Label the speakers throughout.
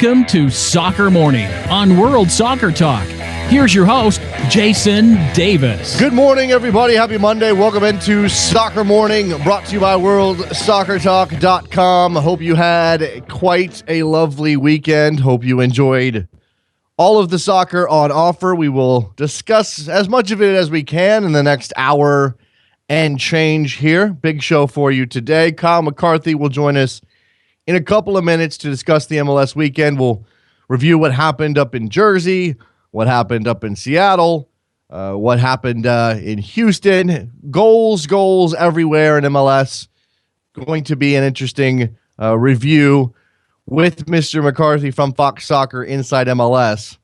Speaker 1: Welcome to Soccer Morning on World Soccer Talk. Here's your host, Jason Davis.
Speaker 2: Good morning, everybody. Happy Monday. Welcome into Soccer Morning, brought to you by WorldSoccerTalk.com. Hope you had quite a lovely weekend. Hope you enjoyed all of the soccer on offer. We will discuss as much of it as we can in the next hour and change here. Big show for you today. Kyle McCarthy will join us in a couple of minutes to discuss the MLS weekend. We'll review what happened up in Jersey, what happened up in Seattle, what happened in Houston. Goals everywhere in MLS. Going to be an interesting review with Mr. McCarthy from Fox Soccer Inside MLS.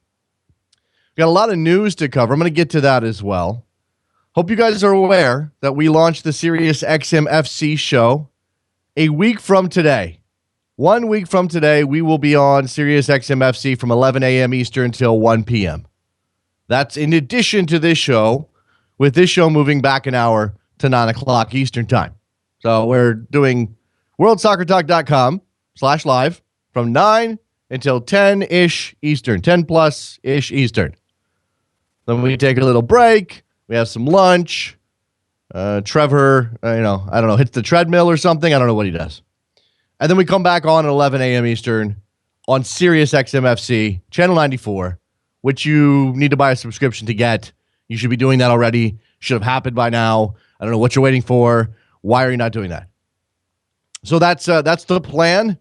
Speaker 2: We've got a lot of news to cover. I'm going to get to that as well. Hope you guys are aware that we launched the SiriusXM FC show a week from today. 1 week from today, we will be on SiriusXM FC from 11 a.m. Eastern till 1 p.m. That's in addition to this show, with this show moving back an hour to 9 o'clock Eastern time. So we're doing worldsoccertalk.com/live from 9 until 10-ish Eastern, 10+-ish Eastern. Then we take a little break. We have some lunch. Trevor, I don't know, hits the treadmill or something. I don't know what he does. And then we come back on at 11 a.m. Eastern on SiriusXM FC, Channel 94, which you need to buy a subscription to get. You should be doing that already. Should have happened by now. I don't know what you're waiting for. Why are you not doing that? So that's the plan.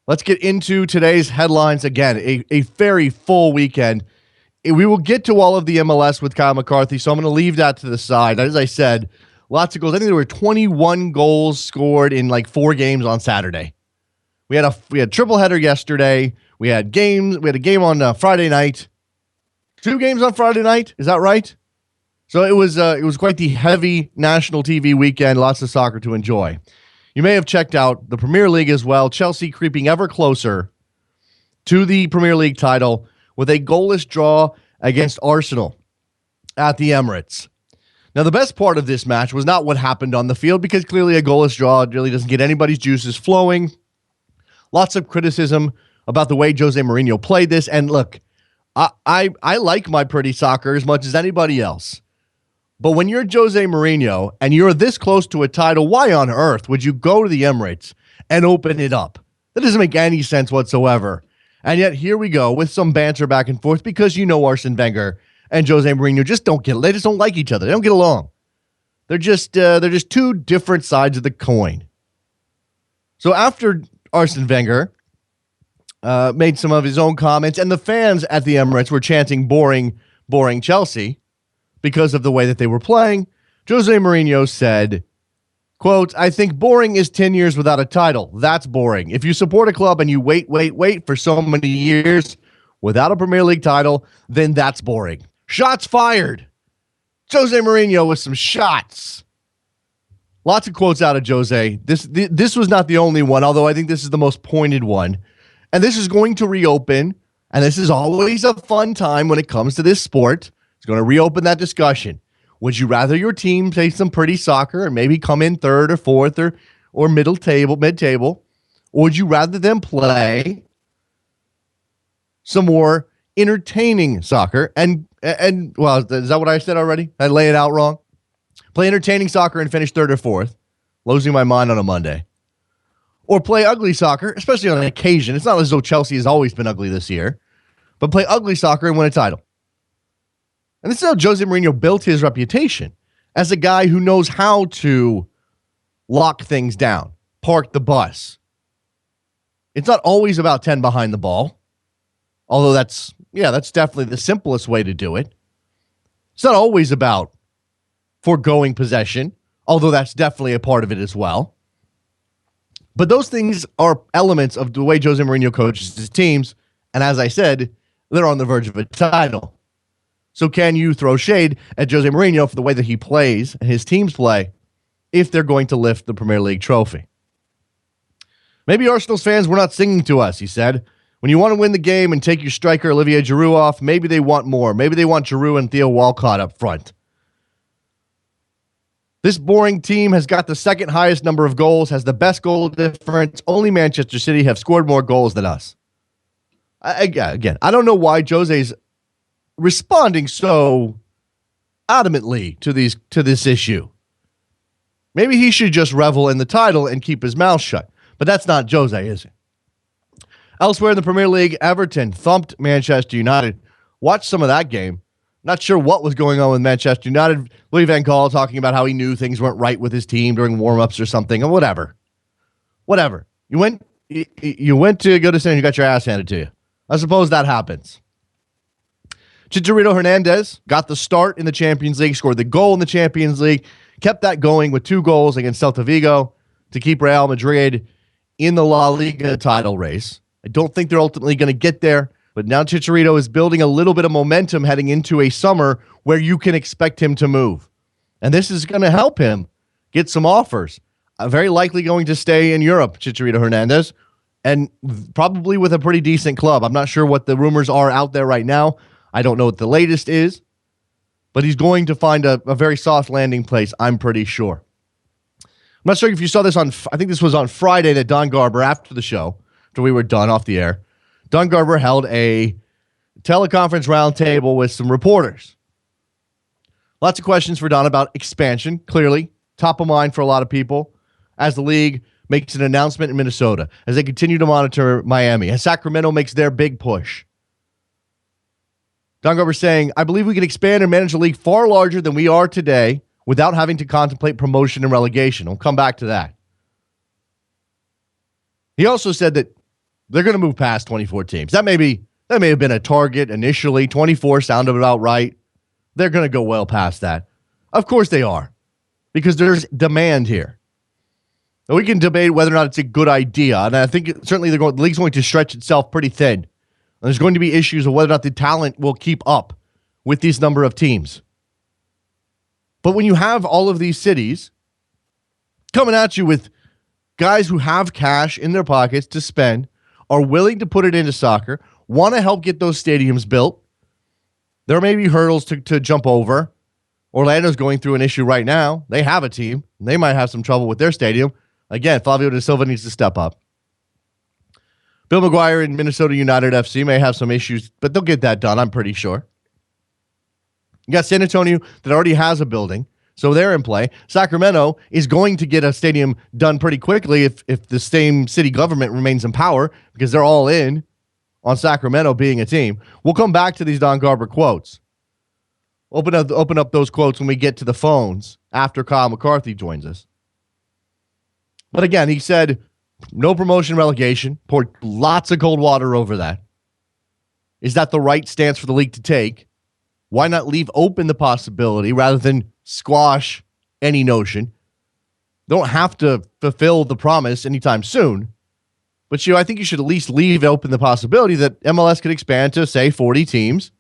Speaker 2: Let's get into today's headlines. Again, a very full weekend. We will get to all of the MLS with Kyle McCarthy, so I'm going to leave that to the side. As I said, lots of goals. I think there were 21 goals scored in like 4 games on Saturday. We had triple header yesterday. We had games. We had a game on Friday night. 2 games on Friday night. Is that right? So it was quite the heavy national TV weekend. Lots of soccer to enjoy. You may have checked out the Premier League as well. Chelsea creeping ever closer to the Premier League title with a goalless draw against Arsenal at the Emirates. Now, the best part of this match was not what happened on the field, because clearly a goalless draw really doesn't get anybody's juices flowing. Lots of criticism about the way Jose Mourinho played this. And look, I like my pretty soccer as much as anybody else. But when you're Jose Mourinho and you're this close to a title, why on earth would you go to the Emirates and open it up? That doesn't make any sense whatsoever. And yet here we go with some banter back and forth, because Arsene Wenger and Jose Mourinho just don't get. They just don't like each other. They don't get along. They're just two different sides of the coin. So after Arsene Wenger made some of his own comments, and the fans at the Emirates were chanting boring Chelsea because of the way that they were playing, Jose Mourinho said, quote, "I think boring is 10 years without a title. That's boring. If you support a club and you wait for so many years without a Premier League title, then that's boring." Shots fired. Jose Mourinho with some shots. Lots of quotes out of Jose. This was not the only one, although I think this is the most pointed one. And this is going to reopen, and this is always a fun time when it comes to this sport. It's going to reopen that discussion. Would you rather your team play some pretty soccer and maybe come in third or fourth or mid-table? Or would you rather them play some more entertaining soccer and well, is that what I said already? I lay it out wrong. Play entertaining soccer and finish third or fourth, losing my mind on a Monday. Or play ugly soccer, especially on an occasion. It's not as though Chelsea has always been ugly this year, but play ugly soccer and win a title. And this is how Jose Mourinho built his reputation as a guy who knows how to lock things down, park the bus. It's not always about 10 behind the ball, although that's definitely the simplest way to do it. It's not always about foregoing possession, although that's definitely a part of it as well. But those things are elements of the way Jose Mourinho coaches his teams, and as I said, they're on the verge of a title. So can you throw shade at Jose Mourinho for the way that he plays and his teams play if they're going to lift the Premier League trophy? Maybe Arsenal's fans were not singing to us, he said. When you want to win the game and take your striker Olivier Giroud off, maybe they want more. Maybe they want Giroud and Theo Walcott up front. This boring team has got the second highest number of goals, has the best goal difference. Only Manchester City have scored more goals than us. Again, I don't know why Jose's responding so adamantly to this issue. Maybe he should just revel in the title and keep his mouth shut. But that's not Jose, is it? Elsewhere in the Premier League, Everton thumped Manchester United. Watch some of that game. Not sure what was going on with Manchester United. Louis van Gaal talking about how he knew things weren't right with his team during warm-ups or something, or whatever. Whatever. You went to go to center, you got your ass handed to you. I suppose that happens. Chicharito Hernandez got the start in the Champions League, scored the goal in the Champions League, kept that going with 2 goals against Celta Vigo to keep Real Madrid in the La Liga title race. I don't think they're ultimately going to get there, but now Chicharito is building a little bit of momentum heading into a summer where you can expect him to move. And this is going to help him get some offers. Very likely going to stay in Europe, Chicharito Hernandez, and probably with a pretty decent club. I'm not sure what the rumors are out there right now. I don't know what the latest is, but he's going to find a very soft landing place, I'm pretty sure. I'm not sure if you saw this I think this was on Friday that Don Garber, after the show, after we were done off the air, Don Garber held a teleconference roundtable with some reporters. Lots of questions for Don about expansion, clearly, top of mind for a lot of people, as the league makes an announcement in Minnesota, as they continue to monitor Miami, as Sacramento makes their big push. Don Garber saying, I believe we can expand and manage a league far larger than we are today without having to contemplate promotion and relegation. We'll come back to that. He also said that they're going to move past 24 teams. That may have been a target initially. 24 sounded about right. They're going to go well past that. Of course they are, because there's demand here. Now, we can debate whether or not it's a good idea, and I think certainly the league's going to stretch itself pretty thin. And there's going to be issues of whether or not the talent will keep up with these number of teams. But when you have all of these cities coming at you with guys who have cash in their pockets to spend, are willing to put it into soccer, want to help get those stadiums built, there may be hurdles to jump over. Orlando's going through an issue right now. They have a team. They might have some trouble with their stadium. Again, Flavio da Silva needs to step up. Bill McGuire and Minnesota United FC may have some issues, but they'll get that done, I'm pretty sure. You got San Antonio that already has a building, so they're in play. Sacramento is going to get a stadium done pretty quickly if the same city government remains in power, because they're all in on Sacramento being a team. We'll come back to these Don Garber quotes. Open up those quotes when we get to the phones after Kyle McCarthy joins us. But again, he said no promotion relegation, poured lots of cold water over that. Is that the right stance for the league to take? Why not leave open the possibility rather than squash any notion? Don't have to fulfill the promise anytime soon. But I think you should at least leave open the possibility that MLS could expand to, say, 40 teams.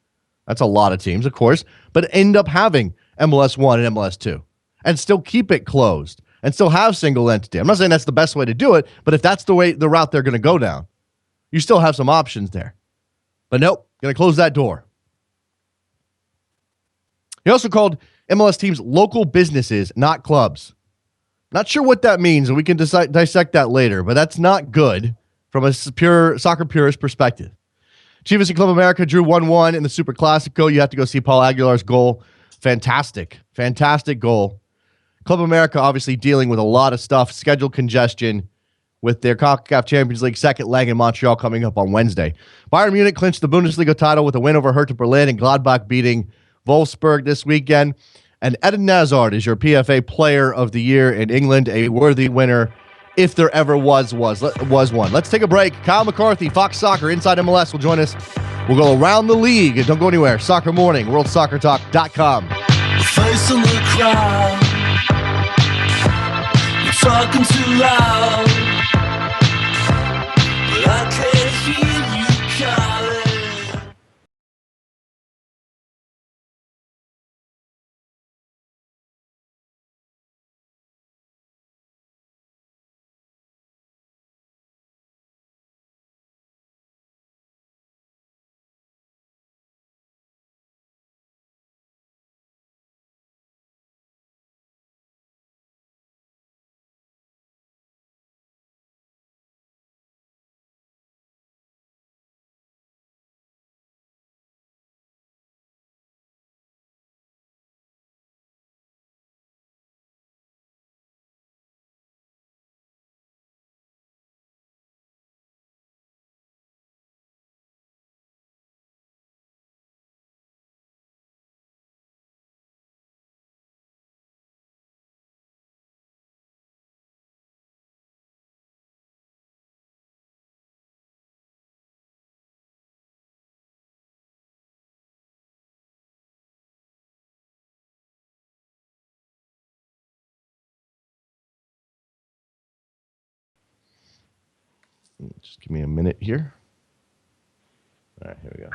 Speaker 2: That's a lot of teams, of course, but end up having MLS 1 and MLS 2 and still keep it closed and still have single entity. I'm not saying that's the best way to do it, but if that's the route they're going to go down, you still have some options there. But nope, going to close that door. He also called MLS teams local businesses, not clubs. Not sure what that means, and we can dissect that later, but that's not good from a pure soccer purist perspective. Chivas and Club America drew 1-1 in the Super Classico. You have to go see Paul Aguilar's goal. Fantastic goal. Club America obviously dealing with a lot of stuff, schedule congestion with their CONCACAF Champions League second leg in Montreal coming up on Wednesday. Bayern Munich clinched the Bundesliga title with a win over Hertha Berlin, and Gladbach beating Wolfsburg this weekend. And Eden Hazard is your PFA Player of the Year in England, a worthy winner if there ever was one. Let's take a break. Kyle McCarthy, Fox Soccer, Inside MLS will join us. We'll go around the league, and don't go anywhere. Soccer Morning, WorldSoccerTalk.com.
Speaker 3: Facing the crowd, you're talking too loud.
Speaker 2: Just give me a minute here. All right, here we go.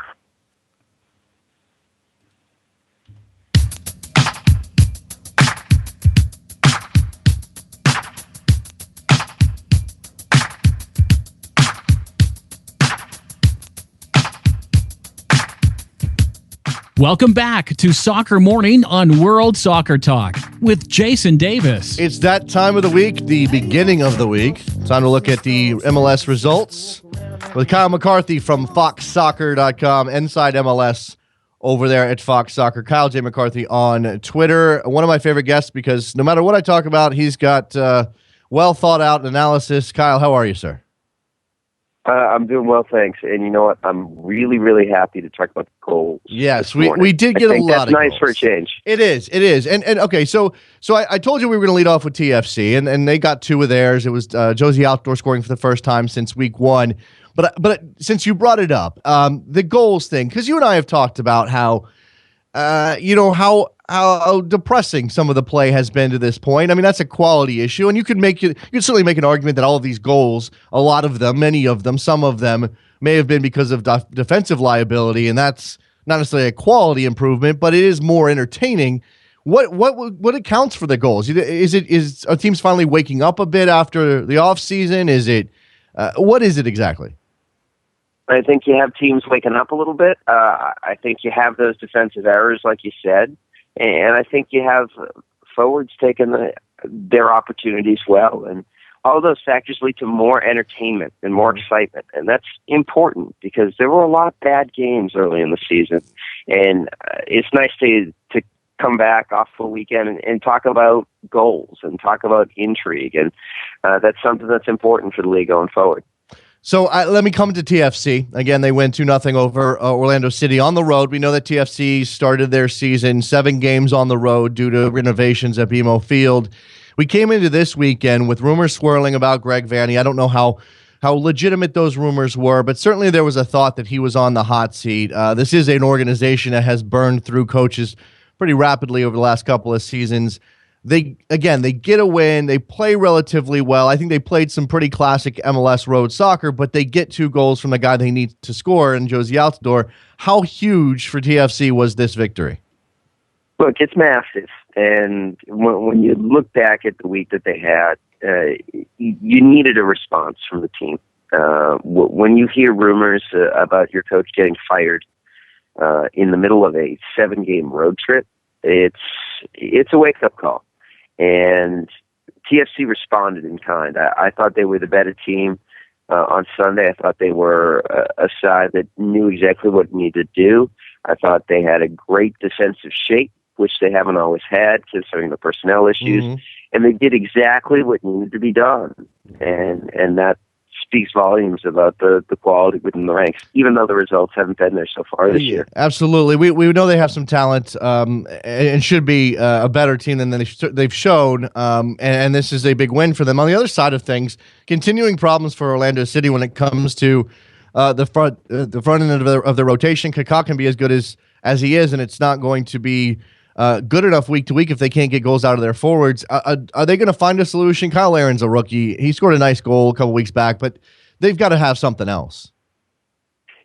Speaker 1: Welcome back to Soccer Morning on World Soccer Talk with Jason Davis.
Speaker 2: It's that time of the week, the beginning of the week. Time to look at the MLS results with Kyle McCarthy from FoxSoccer.com, Inside MLS over there at Fox Soccer. Kyle J. McCarthy on Twitter. One of my favorite guests because no matter what I talk about, he's got well thought out analysis. Kyle, how are you, sir?
Speaker 4: I'm doing well, thanks. And you know what? I'm really, really happy to talk about the goals.
Speaker 2: Yes, we did get a lot of
Speaker 4: goals. That's nice
Speaker 2: goals.
Speaker 4: for a change.
Speaker 2: It is. And okay, so I told you we were going to lead off with TFC, and they got two of theirs. It was Josie Altidore scoring for the first time since week one. But since you brought it up, the goals thing, because you and I have talked about how depressing some of the play has been to this point. I mean, that's a quality issue, and you could certainly make an argument that all of these goals, a lot of them, many of them, some of them may have been because of defensive liability, and that's not necessarily a quality improvement, but it is more entertaining. What accounts for the goals? Are teams finally waking up a bit after the offseason? Is it what is it exactly?
Speaker 4: I think you have teams waking up a little bit. I think you have those defensive errors, like you said. And I think you have forwards taking their opportunities well. And all of those factors lead to more entertainment and more excitement. And that's important because there were a lot of bad games early in the season. And it's nice to come back off for a weekend and talk about goals and talk about intrigue. And that's something that's important for the league going forward.
Speaker 2: So let me come to TFC. Again, they win 2-0 over Orlando City on the road. We know that TFC started their season 7 games on the road due to renovations at BMO Field. We came into this weekend with rumors swirling about Greg Vanney. I don't know how legitimate those rumors were, but certainly there was a thought that he was on the hot seat. This is an organization that has burned through coaches pretty rapidly over the last couple of seasons. They get a win. They play relatively well. I think they played some pretty classic MLS road soccer, but they get 2 goals from the guy they need to score, and Josie Altidore. How huge for TFC was this victory?
Speaker 4: Look, it's massive. And when you look back at the week that they had, you needed a response from the team. When you hear rumors about your coach getting fired in the middle of a 7-game road trip, it's a wake-up call. And TFC responded in kind. I thought they were the better team on Sunday. I thought they were a side that knew exactly what it needed to do. I thought they had a great defensive shape, which they haven't always had concerning the personnel issues. Mm-hmm. And they did exactly what needed to be done. And that speaks volumes about the quality within the ranks, even though the results haven't been there so far this year.
Speaker 2: Absolutely. We know they have some talent and should be a better team than they've shown, and this is a big win for them. On the other side of things, continuing problems for Orlando City when it comes to the front end of the rotation. Kaká can be as good as he is, and it's not going to be good enough week to week if they can't get goals out of their forwards. Are they going to find a solution? Kyle Aaron's a rookie. He scored a nice goal a couple weeks back, but they've got to have something else.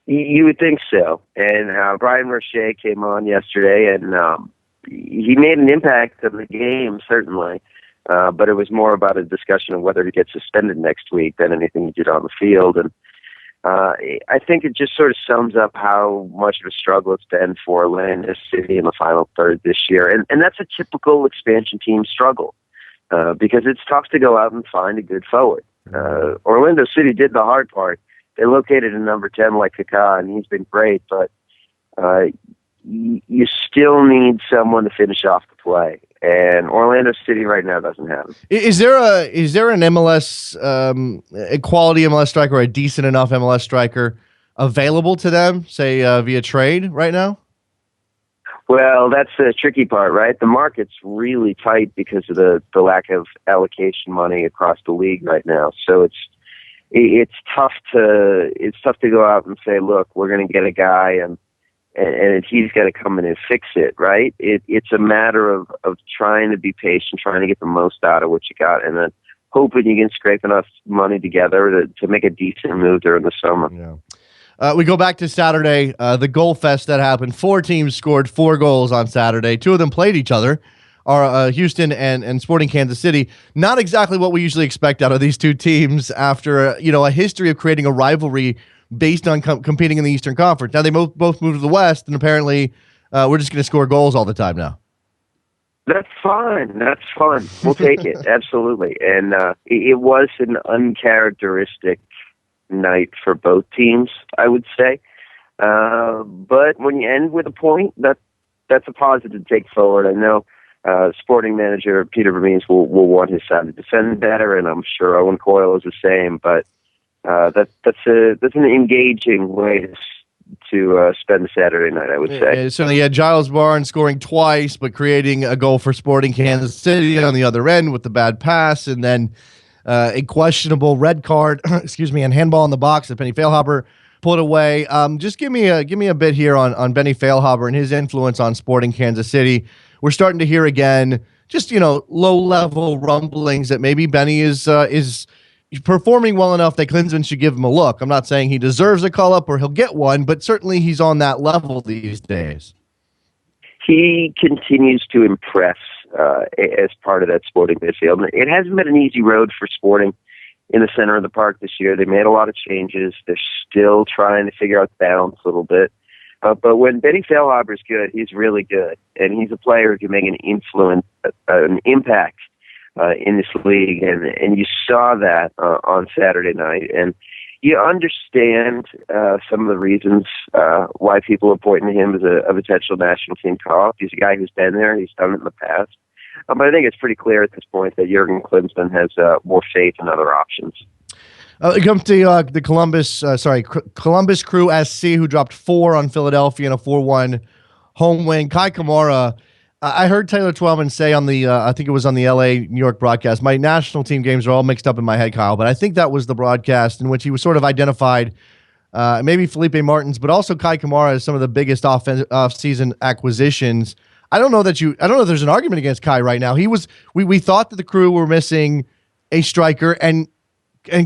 Speaker 4: You would think so. And Brian Roche came on yesterday, and he made an impact on the game, certainly. But it was more about a discussion of whether to get suspended next week than anything he did on the field. And I think it just sort of sums up how much of a struggle it's been for Orlando City in the final third this year. And that's a typical expansion team struggle because it's tough to go out and find a good forward. Orlando City did the hard part. They located a number 10 like Kaká, and he's been great, but you still need someone to finish off the play. And Orlando City right now doesn't have it.
Speaker 2: Is there an MLS, a quality MLS striker or a decent enough MLS striker available to them, say via trade right now?
Speaker 4: Well, that's the tricky part, right? The market's really tight because of the lack of allocation money across the league right now. So it's tough to go out and say, look, we're going to get a guy and he's got to come in and fix it, right? It's a matter of trying to be patient, trying to get the most out of what you got, and then hoping you can scrape enough money together to make a decent move during the summer.
Speaker 2: Yeah. We go back to Saturday, the goal fest that happened. 4 teams scored 4 goals on Saturday. 2 of them played each other, are Houston and Sporting Kansas City. Not exactly what we usually expect out of these 2 teams after a history of creating a rivalry based on competing in the Eastern Conference. Now they both moved to the West, and apparently we're just going to score goals all the time now.
Speaker 4: That's fine. That's fun. We'll take it. Absolutely. And it was an uncharacteristic night for both teams, I would say. But when you end with a point, that's a positive to take forward. I know sporting manager Peter Vermees will want his side to defend better, and I'm sure Owen Coyle is the same. But that's an engaging way to spend the Saturday night, I would say.
Speaker 2: Yeah, certainly, Giles Barnes scoring twice, but creating a goal for Sporting Kansas City on the other end with the bad pass, and then a questionable red card, and handball in the box that Benny Feilhaber put away. Just give me a bit here on Benny Feilhaber and his influence on Sporting Kansas City. We're starting to hear again, just low-level rumblings that maybe Benny is performing well enough that Klinsmann should give him a look. I'm not saying he deserves a call-up or he'll get one, but certainly he's on that level these days.
Speaker 4: He continues to impress as part of that Sporting midfield. It hasn't been an easy road for Sporting in the center of the park this year. They made a lot of changes. They're still trying to figure out the balance a little bit. But when Benny Feilhaber is good, he's really good. And he's a player who can make an impact in this league. And you saw that on Saturday night. And you understand some of the reasons why people are pointing to him as a potential national team call-up. He's a guy who's been there. He's done it in the past. But I think it's pretty clear at this point that Jurgen Klinsmann has more faith in other options.
Speaker 2: It comes to the Columbus Crew SC, who dropped 4 on Philadelphia in a 4-1 home win. Kai Kamara, I heard Taylor Twellman say on the, I think it was on the LA-New York broadcast, my national team games are all mixed up in my head, Kyle, but I think that was the broadcast in which he was sort of identified maybe Felipe Martins, but also Kai Kamara as some of the biggest off-season acquisitions. I don't know if there's an argument against Kai right now. We thought that the Crew were missing a striker, and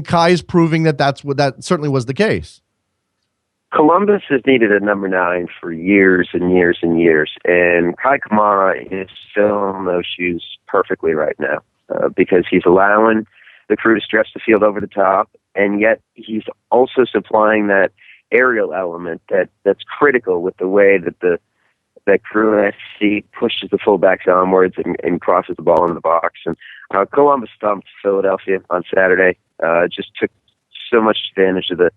Speaker 2: Kai is proving that certainly was the case.
Speaker 4: Columbus has needed a number 9 for years and years and years, and Kai Kamara is filling those shoes perfectly right now because he's allowing the Crew to stretch the field over the top, and yet he's also supplying that aerial element that's critical with the way that Crew SC pushes the fullbacks onwards and crosses the ball into the box. And Columbus stumped Philadelphia on Saturday. Just took so much advantage of the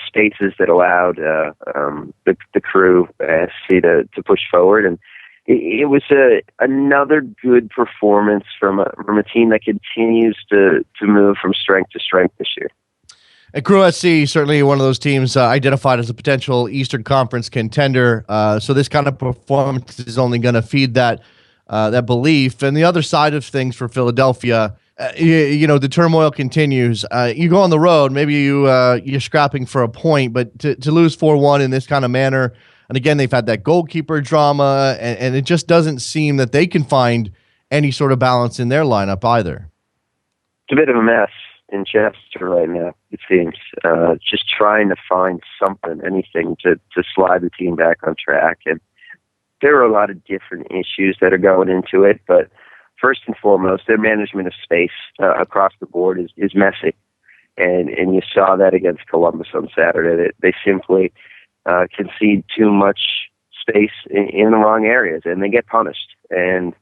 Speaker 4: spaces that allowed the Crew SC to push forward, and it was another good performance from a team that continues to move from strength to strength this year.
Speaker 2: And Crew SC, certainly one of those teams identified as a potential Eastern Conference contender. So this kind of performance is only going to feed that belief. And the other side of things for Philadelphia, the turmoil continues. You go on the road, maybe you're scrapping for a point, but to lose 4-1 in this kind of manner, and again, they've had that goalkeeper drama, and it just doesn't seem that they can find any sort of balance in their lineup either.
Speaker 4: It's a bit of a mess in Chester right now, it seems. Just trying to find something, anything to slide the team back on track. And there are a lot of different issues that are going into it, but first and foremost, their management of space across the board is messy. And you saw that against Columbus on Saturday. They simply concede too much space in the wrong areas, and they get punished. And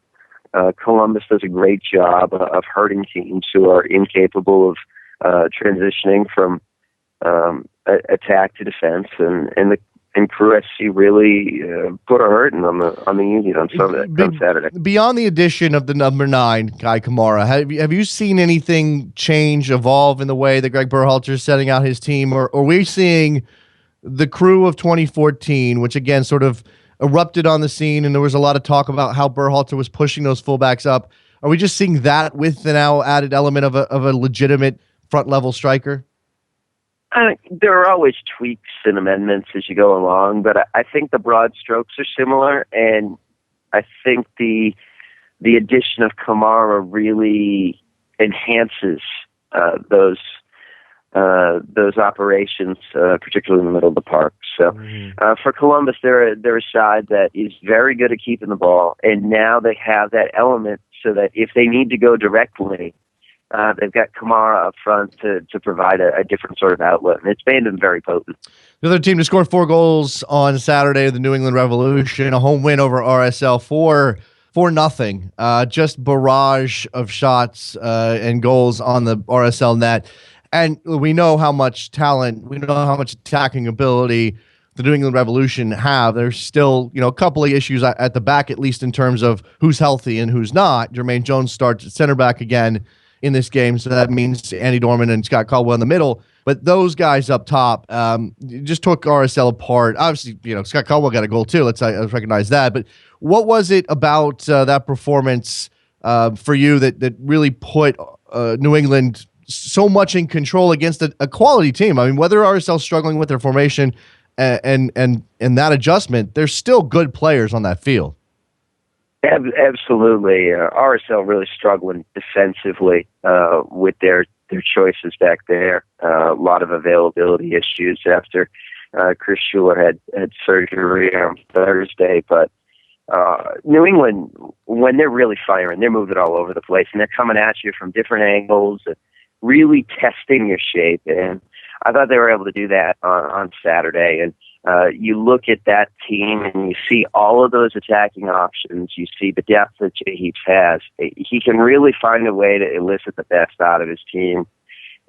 Speaker 4: Columbus does a great job of hurting teams who are incapable of transitioning from attack to defense, and Crew SC really put a hurting on the Union on Saturday. Beyond
Speaker 2: the addition of the number 9, Kai Kamara, have you seen anything change, evolve in the way that Greg Berhalter is setting out his team, or are we seeing the Crew of 2014, which again sort of erupted on the scene, and there was a lot of talk about how Berhalter was pushing those fullbacks up? Are we just seeing that with the now added element of a legitimate front-level striker?
Speaker 4: There are always tweaks and amendments as you go along, but I think the broad strokes are similar, and I think the addition of Kamara really enhances those operations, particularly in the middle of the park. So for Columbus, they're a side that is very good at keeping the ball, and now they have that element so that if they need to go directly, they've got Kamara up front to provide a different sort of outlet, and it's made them very potent.
Speaker 2: The other team to score 4 goals on Saturday, the New England Revolution, a home win over RSL 4-0. Just barrage of shots and goals on the RSL net. And we know how much talent, we know how much attacking ability the New England Revolution have. There's still, a couple of issues at the back, at least in terms of who's healthy and who's not. Jermaine Jones starts at center back again in this game, so that means Andy Dorman and Scott Caldwell in the middle. But those guys up top just took RSL apart. Obviously, Scott Caldwell got a goal too. Let's recognize that. But what was it about that performance for you that really put New England so much in control against a quality team? I mean, whether RSL's struggling with their formation and that adjustment, there's still good players on that field.
Speaker 4: Absolutely. RSL really struggling defensively with their choices back there. A lot of availability issues after Chris Schuler had surgery on Thursday. But New England, when they're really firing, they're moving all over the place, and they're coming at you from different angles and really testing your shape. And I thought they were able to do that on Saturday. And you look at that team and you see all of those attacking options. You see the depth that Jay Heaps has. He can really find a way to elicit the best out of his team.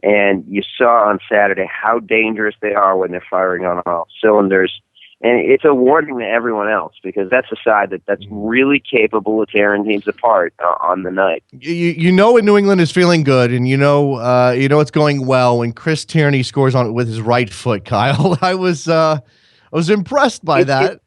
Speaker 4: And you saw on Saturday how dangerous they are when they're firing on all cylinders. And it's a warning to everyone else, because that's a side that's really capable of tearing teams apart on the night.
Speaker 2: You know when New England is feeling good, and you know it's going well when Chris Tierney scores on it with his right foot. Kyle, I was impressed by that.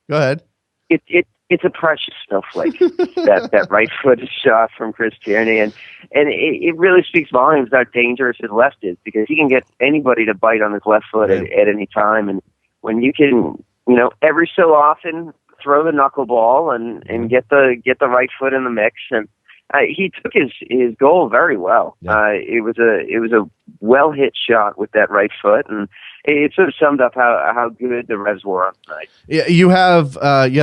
Speaker 2: Go ahead.
Speaker 4: It's a precious snowflake, that right footed shot from Chris Tierney, and it really speaks volumes how dangerous his left is, because he can get anybody to bite on his left foot at any time. And when you can, every so often throw the knuckleball and get the right foot in the mix, and he took his goal very well.
Speaker 2: Yeah.
Speaker 4: It was a well hit shot with that right foot, and it sort of summed up how good the Revs were on tonight.
Speaker 2: Yeah, you have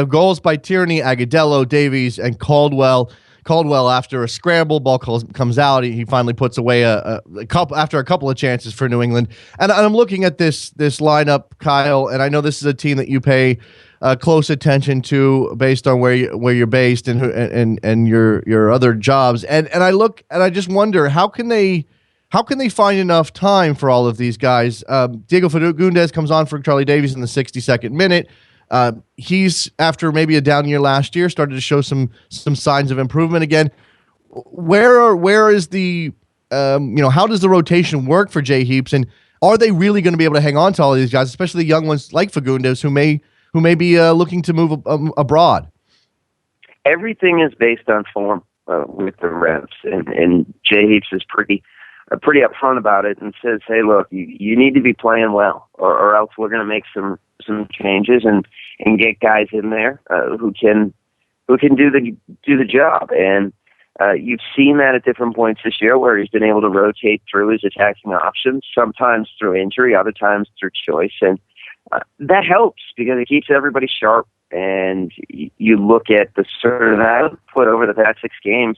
Speaker 2: goals by Tierney, Agudelo, Davies, and Caldwell. Caldwell, after a scramble, ball comes out. He finally puts away a couple after a couple of chances for New England. And I'm looking at this lineup, Kyle, and I know this is a team that you pay close attention to based on where you're based and your other jobs. And I look and I just wonder how can they find enough time for all of these guys? Diego Fagundes comes on for Charlie Davies in the 62nd minute. He's, after maybe a down year last year, started to show some signs of improvement again. Where is the how does the rotation work for Jay Heaps, and are they really going to be able to hang on to all of these guys, especially the young ones like Fagundes who may be looking to move abroad?
Speaker 4: Everything is based on form with the Revs, and Jay Heaps is pretty upfront about it and says, "Hey, look, you need to be playing well, or else we're going to make some changes and get guys in there who can do the job." And you've seen that at different points this year, where he's been able to rotate through his attacking options, sometimes through injury, other times through choice, and that helps because it keeps everybody sharp. And you look at the sort of output over the past 6 games.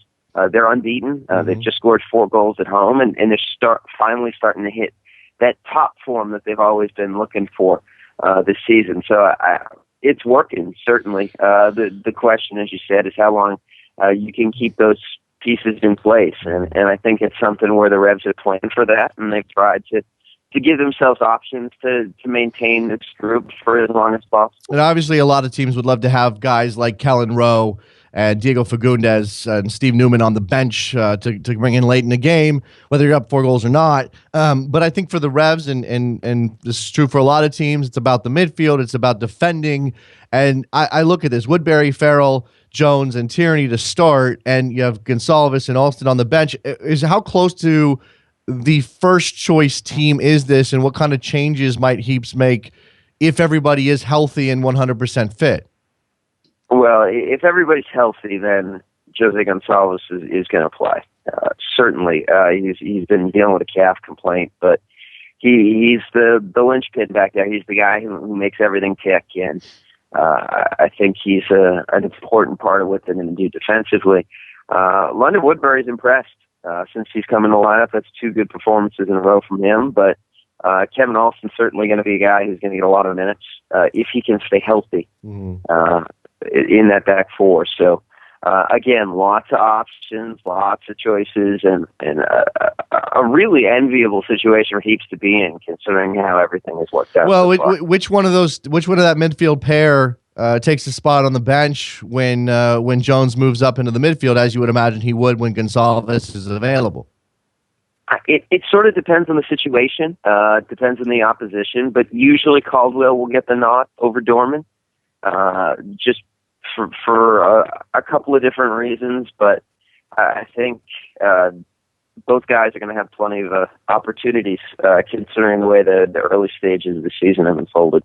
Speaker 4: They're unbeaten. They've just scored 4 goals at home, and they're finally starting to hit that top form that they've always been looking for this season. So it's working, certainly. The question, as you said, is how long you can keep those pieces in place. And I think it's something where the Revs have planned for that, and they've tried to give themselves options to maintain this group for as long as possible.
Speaker 2: And obviously a lot of teams would love to have guys like Kellen Rowe and Diego Fagundes and Steve Newman on the bench to bring in late in the game, whether you're up 4 goals or not. But I think for the Revs, and this is true for a lot of teams, it's about the midfield, it's about defending. And I look at this, Woodbury, Farrell, Jones, and Tierney to start, and you have Gonsalves and Alston on the bench. How close to the first choice team is this, and what kind of changes might Heaps make if everybody is healthy and 100% fit?
Speaker 4: Well, if everybody's healthy, then Jose Gonsalves is going to play. Certainly, he's been dealing with a calf complaint, but he's the linchpin back there. He's the guy who makes everything tick, and I think he's an important part of what they're going to do defensively. London Woodbury's impressed since he's come in the lineup. That's 2 good performances in a row from him, but Kevin Alston's certainly going to be a guy who's going to get a lot of minutes if he can stay healthy in that back four. So, again, lots of options, lots of choices, and a really enviable situation for Heaps to be in, considering how everything has worked out.
Speaker 2: Well, which one of that midfield pair takes a spot on the bench when Jones moves up into the midfield, as you would imagine he would when Gonzalez is available?
Speaker 4: It sort of depends on the situation, depends on the opposition, but usually Caldwell will get the nod over Dorman, just for a couple of different reasons, but I think both guys are going to have plenty of opportunities, considering the way the early stages of the season have unfolded.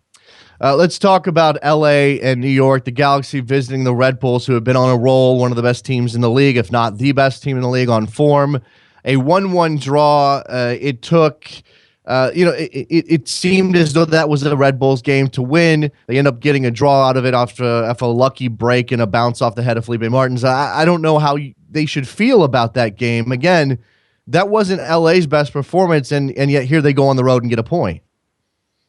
Speaker 2: Let's talk about L.A. and New York, the Galaxy visiting the Red Bulls, who have been on a roll, one of the best teams in the league, if not the best team in the league on form. A 1-1 draw. It took, it seemed as though that was the Red Bulls game to win. They end up getting a draw out of it after a lucky break and a bounce off the head of Felipe Martins. I don't know how they should feel about that game. Again, that wasn't LA's best performance, and yet here they go on the road and get a point.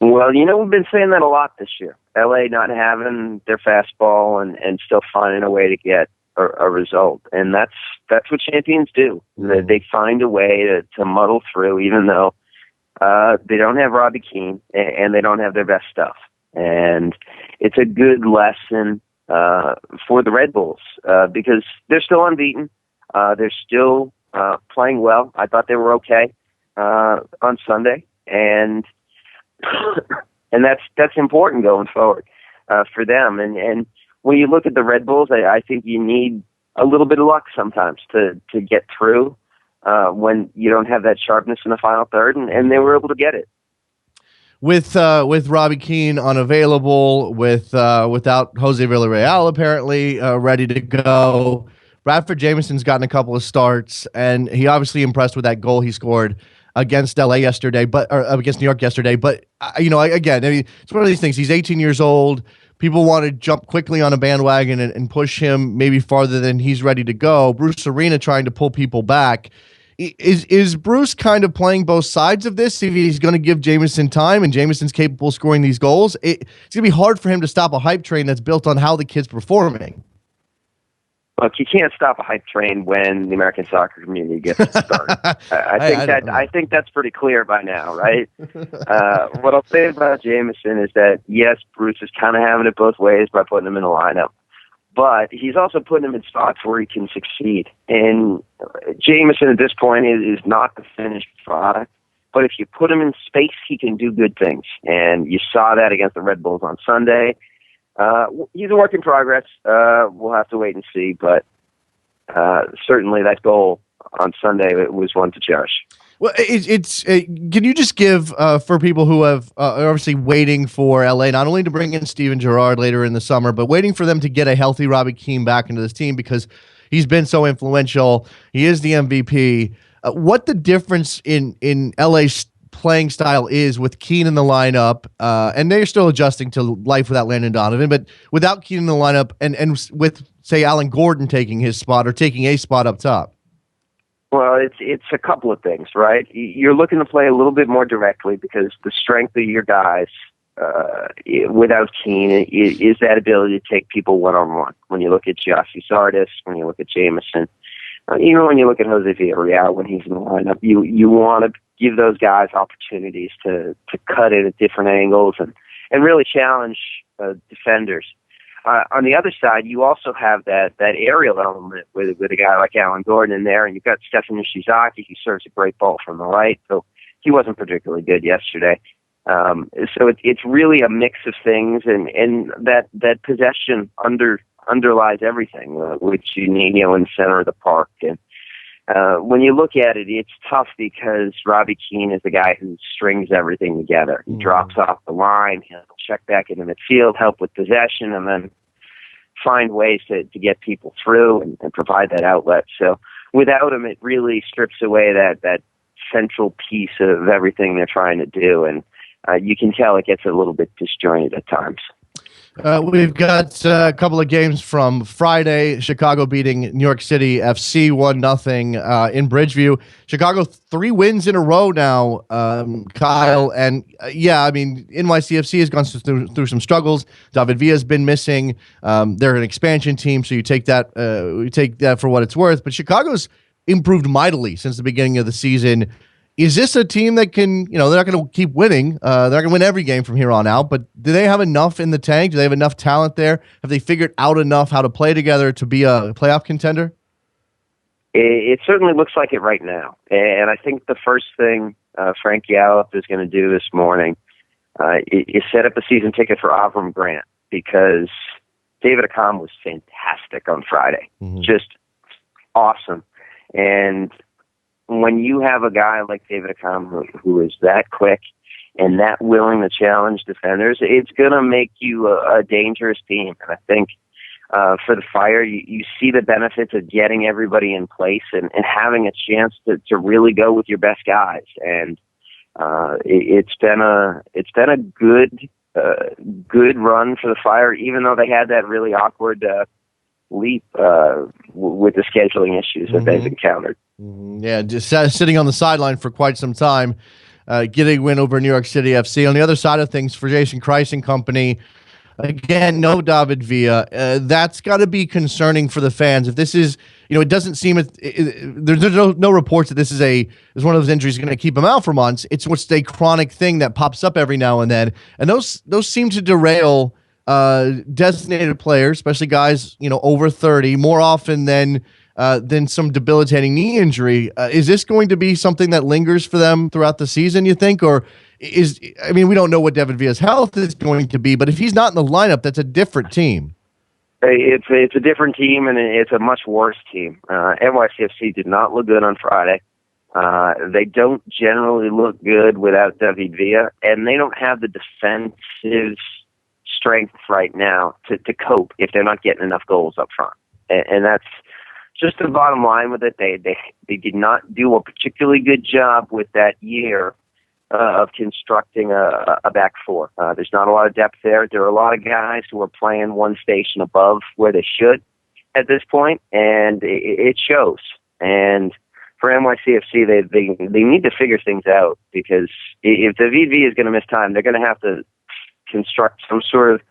Speaker 4: Well, we've been saying that a lot this year. LA not having their fastball and still finding a way to get a result, and that's what champions do. They find a way to muddle through, even though they don't have Robbie Keane and they don't have their best stuff. And it's a good lesson for the Red Bulls because they're still unbeaten. They're still playing well. I thought they were okay on Sunday, and that's important going forward for them. And when you look at the Red Bulls, I think you need a little bit of luck sometimes to get through when you don't have that sharpness in the final third, and they were able to get it.
Speaker 2: With Robbie Keane unavailable, without Jose Villarreal apparently ready to go, Bradford Jameson's gotten a couple of starts, and he obviously impressed with that goal he scored against LA yesterday, against New York yesterday. But again, it's one of these things. He's 18 years old. People want to jump quickly on a bandwagon and push him maybe farther than he's ready to go. Bruce Arena trying to pull people back. Is Bruce kind of playing both sides of this? If he's going to give Jameson time and Jameson's capable of scoring these goals, it's going to be hard for him to stop a hype train that's built on how the kid's performing.
Speaker 4: Look, you can't stop a hype train when the American soccer community gets started. I think that's pretty clear by now, right? What I'll say about Jameson is that, yes, Bruce is kind of having it both ways by putting him in the lineup, but he's also putting him in spots where he can succeed. And Jameson at this point is not the finished product, but if you put him in space, he can do good things. And you saw that against the Red Bulls on Sunday. He's a work in progress. We'll have to wait and see, but certainly that goal on Sunday was one to cherish.
Speaker 2: Well, can you just give for people who have are obviously waiting for LA not only to bring in Steven Gerrard later in the summer, but waiting for them to get a healthy Robbie Keane back into this team because he's been so influential. He is the MVP. What the difference in LA's playing style is with Keane in the lineup, and they're still adjusting to life without Landon Donovan, but without Keane in the lineup and with, say, Alan Gordon taking his spot or taking a spot up top?
Speaker 4: Well, it's a couple of things, right? You're looking to play a little bit more directly because the strength of your guys without Keane is that ability to take people one-on-one. When you look at Gyasi Zardes, when you look at Jameson, even when you look at Jose Villarreal when he's in the lineup, you want to give those guys opportunities to cut it at different angles and really challenge defenders. On the other side, you also have that aerial element with a guy like Alan Gordon in there, and you've got Stefan Ishizaki, who serves a great ball from the right, so he wasn't particularly good yesterday. So it's really a mix of things, and that possession underlies everything, which you need, in the center of the park. And when you look at it, it's tough because Robbie Keane is the guy who strings everything together. He drops off the line, he'll check back into midfield, help with possession, and then find ways to get people through and provide that outlet. So without him, it really strips away that central piece of everything they're trying to do, and you can tell it gets a little bit disjointed at times.
Speaker 2: We've got a couple of games from Friday. Chicago beating New York City FC 1-0 in Bridgeview. Chicago 3 wins in a row now, Kyle. And I mean, NYCFC has gone through some struggles. David Villa's been missing. They're an expansion team, so you take that for what it's worth. But Chicago's improved mightily since the beginning of the season. Is this a team that can, they're not going to keep winning. They're not going to win every game from here on out, but do they have enough in the tank? Do they have enough talent there? Have they figured out enough how to play together to be a playoff contender?
Speaker 4: It certainly looks like it right now. And I think the first thing Frank Gallup is going to do this morning is set up a season ticket for Avram Grant, because David Accam was fantastic on Friday. Mm-hmm. Just awesome. And when you have a guy like David Accam who is that quick and that willing to challenge defenders, it's going to make you a dangerous team. And I think for the Fire, you see the benefits of getting everybody in place and having a chance to really go with your best guys. And it's been a good run for the Fire, even though they had that really awkward leap with the scheduling issues that they've encountered.
Speaker 2: Yeah, just sitting on the sideline for quite some time, getting a win over New York City FC. On the other side of things, for Jason Kreis and company, again, no David Villa. That's got to be concerning for the fans. If this is, it doesn't seem there's no reports that this is one of those injuries going to keep him out for months. It's what's a chronic thing that pops up every now and then, and those seem to derail designated players, especially guys over 30, more often than some debilitating knee injury. Is this going to be something that lingers for them throughout the season, you think? Or we don't know what David Villa's health is going to be, but if he's not in the lineup, that's a different team.
Speaker 4: It's a different team, and it's a much worse team. NYCFC did not look good on Friday. They don't generally look good without David Villa, and they don't have the defensive strength right now to cope if they're not getting enough goals up front. And that's just the bottom line with it. They did not do a particularly good job with that year of constructing a back four. There's not a lot of depth there. There are a lot of guys who are playing one station above where they should at this point, and it shows. And for NYCFC, they need to figure things out, because if the VV is going to miss time, they're going to have to construct some sort of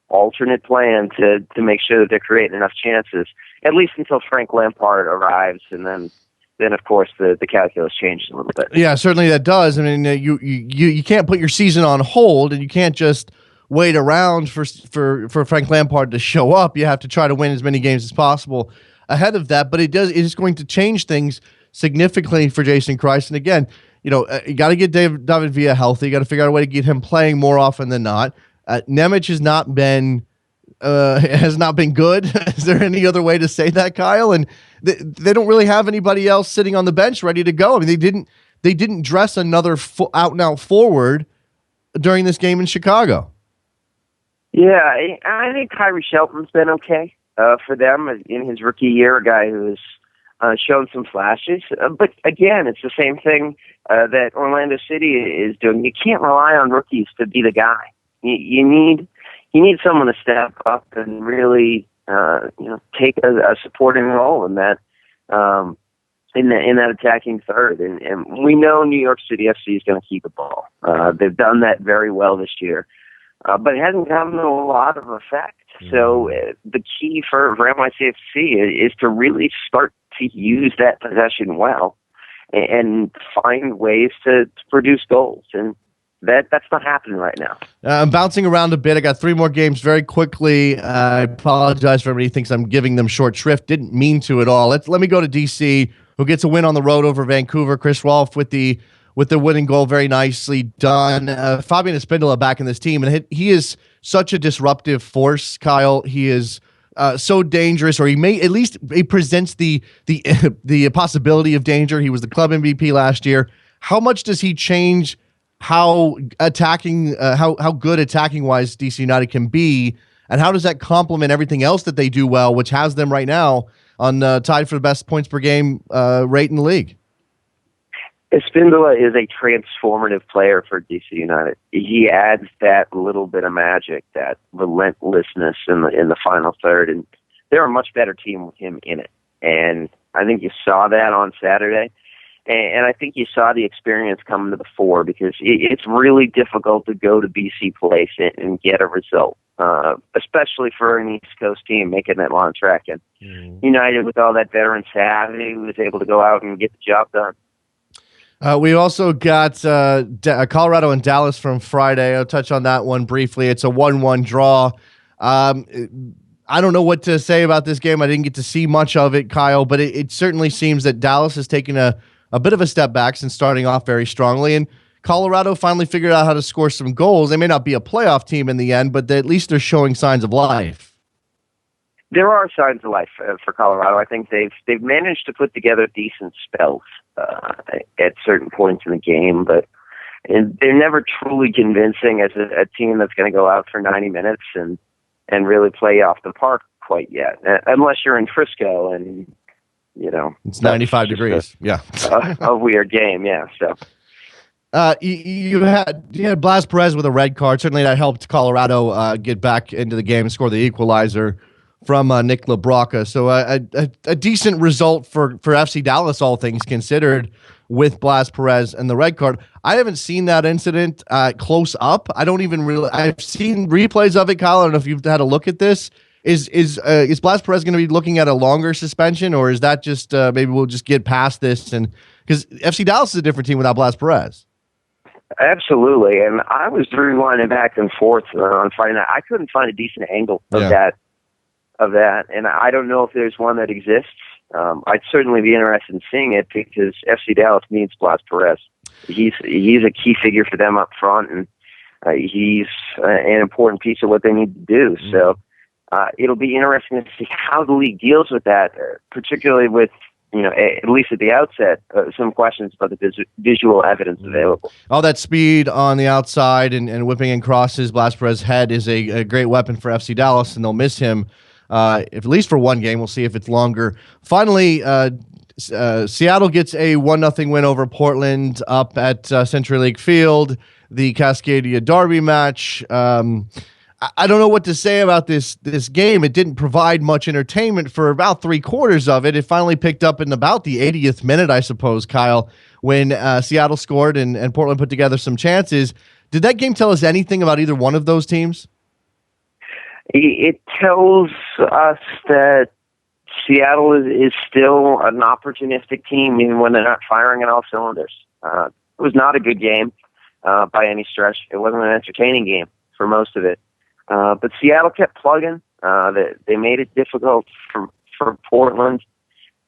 Speaker 4: alternate plan to make sure that they're creating enough chances, at least until Frank Lampard arrives, and then of course the calculus changes a little bit.
Speaker 2: Yeah, certainly that does. I mean, you can't put your season on hold, and you can't just wait around for Frank Lampard to show up. You have to try to win as many games as possible ahead of that. But it is going to change things significantly for Jason Kreis. And again, you got to get David Villa healthy. You got to figure out a way to get him playing more often than not. Nemec has not been good. Is there any other way to say that, Kyle? And they don't really have anybody else sitting on the bench ready to go. I mean, they didn't dress another out and out forward during this game in Chicago.
Speaker 4: Yeah, I think Kyrie Shelton's been okay for them in his rookie year, a guy who's shown some flashes. But again, it's the same thing that Orlando City is doing. You can't rely on rookies to be the guy. You need someone to step up and really take a supporting role in that in that attacking third. And we know New York City FC is going to keep the ball. They've done that very well this year, but it hasn't gotten a lot of effect. So the key for NYCFC is to really start to use that possession well and find ways to produce goals. And that's not happening right now.
Speaker 2: I'm bouncing around a bit. I got 3 more games very quickly. I apologize for everybody who thinks I'm giving them short shrift. Didn't mean to at all. Let me go to DC, who gets a win on the road over Vancouver. Chris Rolfe with the winning goal, very nicely done. Fabian Espindola back in this team, and he is such a disruptive force, Kyle. He is so dangerous, or he presents the possibility of danger. He was the club MVP last year. How much does he change how good attacking wise DC United can be, and how does that complement everything else that they do well, which has them right now tied for the best points per game rate in the league.
Speaker 4: Espindola is a transformative player for DC United. He adds that little bit of magic, that relentlessness in the final third, and they're a much better team with him in it. And I think you saw that on Saturday. And I think you saw the experience coming to the fore, because it's really difficult to go to BC Place and get a result, especially for an East Coast team making that long trek. And United, with all that veteran savvy, was able to go out and get the job done.
Speaker 2: We also got Colorado and Dallas from Friday. I'll touch on that one briefly. It's a 1-1 draw. I don't know what to say about this game. I didn't get to see much of it, Kyle, but it certainly seems that Dallas has taken a bit of a step back since starting off very strongly, and Colorado finally figured out how to score some goals. They may not be a playoff team in the end, but at least they're showing signs of life.
Speaker 4: There are signs of life for Colorado. I think they've managed to put together decent spells at certain points in the game, but they're never truly convincing as a team that's going to go out for 90 minutes and really play off the park quite yet, unless you're in Frisco and, you know,
Speaker 2: it's 95 degrees.
Speaker 4: A weird game. Yeah. So
Speaker 2: you had Blas Perez with a red card. Certainly that helped Colorado get back into the game and score the equalizer from Nick LaBrocca. So a decent result for FC Dallas, all things considered, with Blas Perez and the red card. I haven't seen that incident close up. I don't even really. I've seen replays of it, Kyle. I don't know if you've had a look at this. Is Blas Perez going to be looking at a longer suspension, or is that just maybe we'll just get past this? And because FC Dallas is a different team without Blas Perez.
Speaker 4: Absolutely, and I was rewinding back and forth on Friday night. I couldn't find a decent angle of that, and I don't know if there's one that exists. I'd certainly be interested in seeing it, because FC Dallas needs Blas Perez. He's a key figure for them up front, and he's an important piece of what they need to do. So it'll be interesting to see how the league deals with that, particularly with, you know, at least at the outset, some questions about the visual evidence available.
Speaker 2: All that speed on the outside and whipping in crosses. Blas Perez's head is a great weapon for FC Dallas, and they'll miss him at least for one game. We'll see if it's longer. Finally, Seattle gets a 1-0 win over Portland up at CenturyLink Field, the Cascadia Derby match. I don't know what to say about this game. It didn't provide much entertainment for about 3/4 of it. It finally picked up in about the 80th minute, I suppose, Kyle, when Seattle scored and Portland put together some chances. Did that game tell us anything about either one of those teams?
Speaker 4: It tells us that Seattle is still an opportunistic team, even when they're not firing on all cylinders. It was not a good game by any stretch. It wasn't an entertaining game for most of it. But Seattle kept plugging. They made it difficult for Portland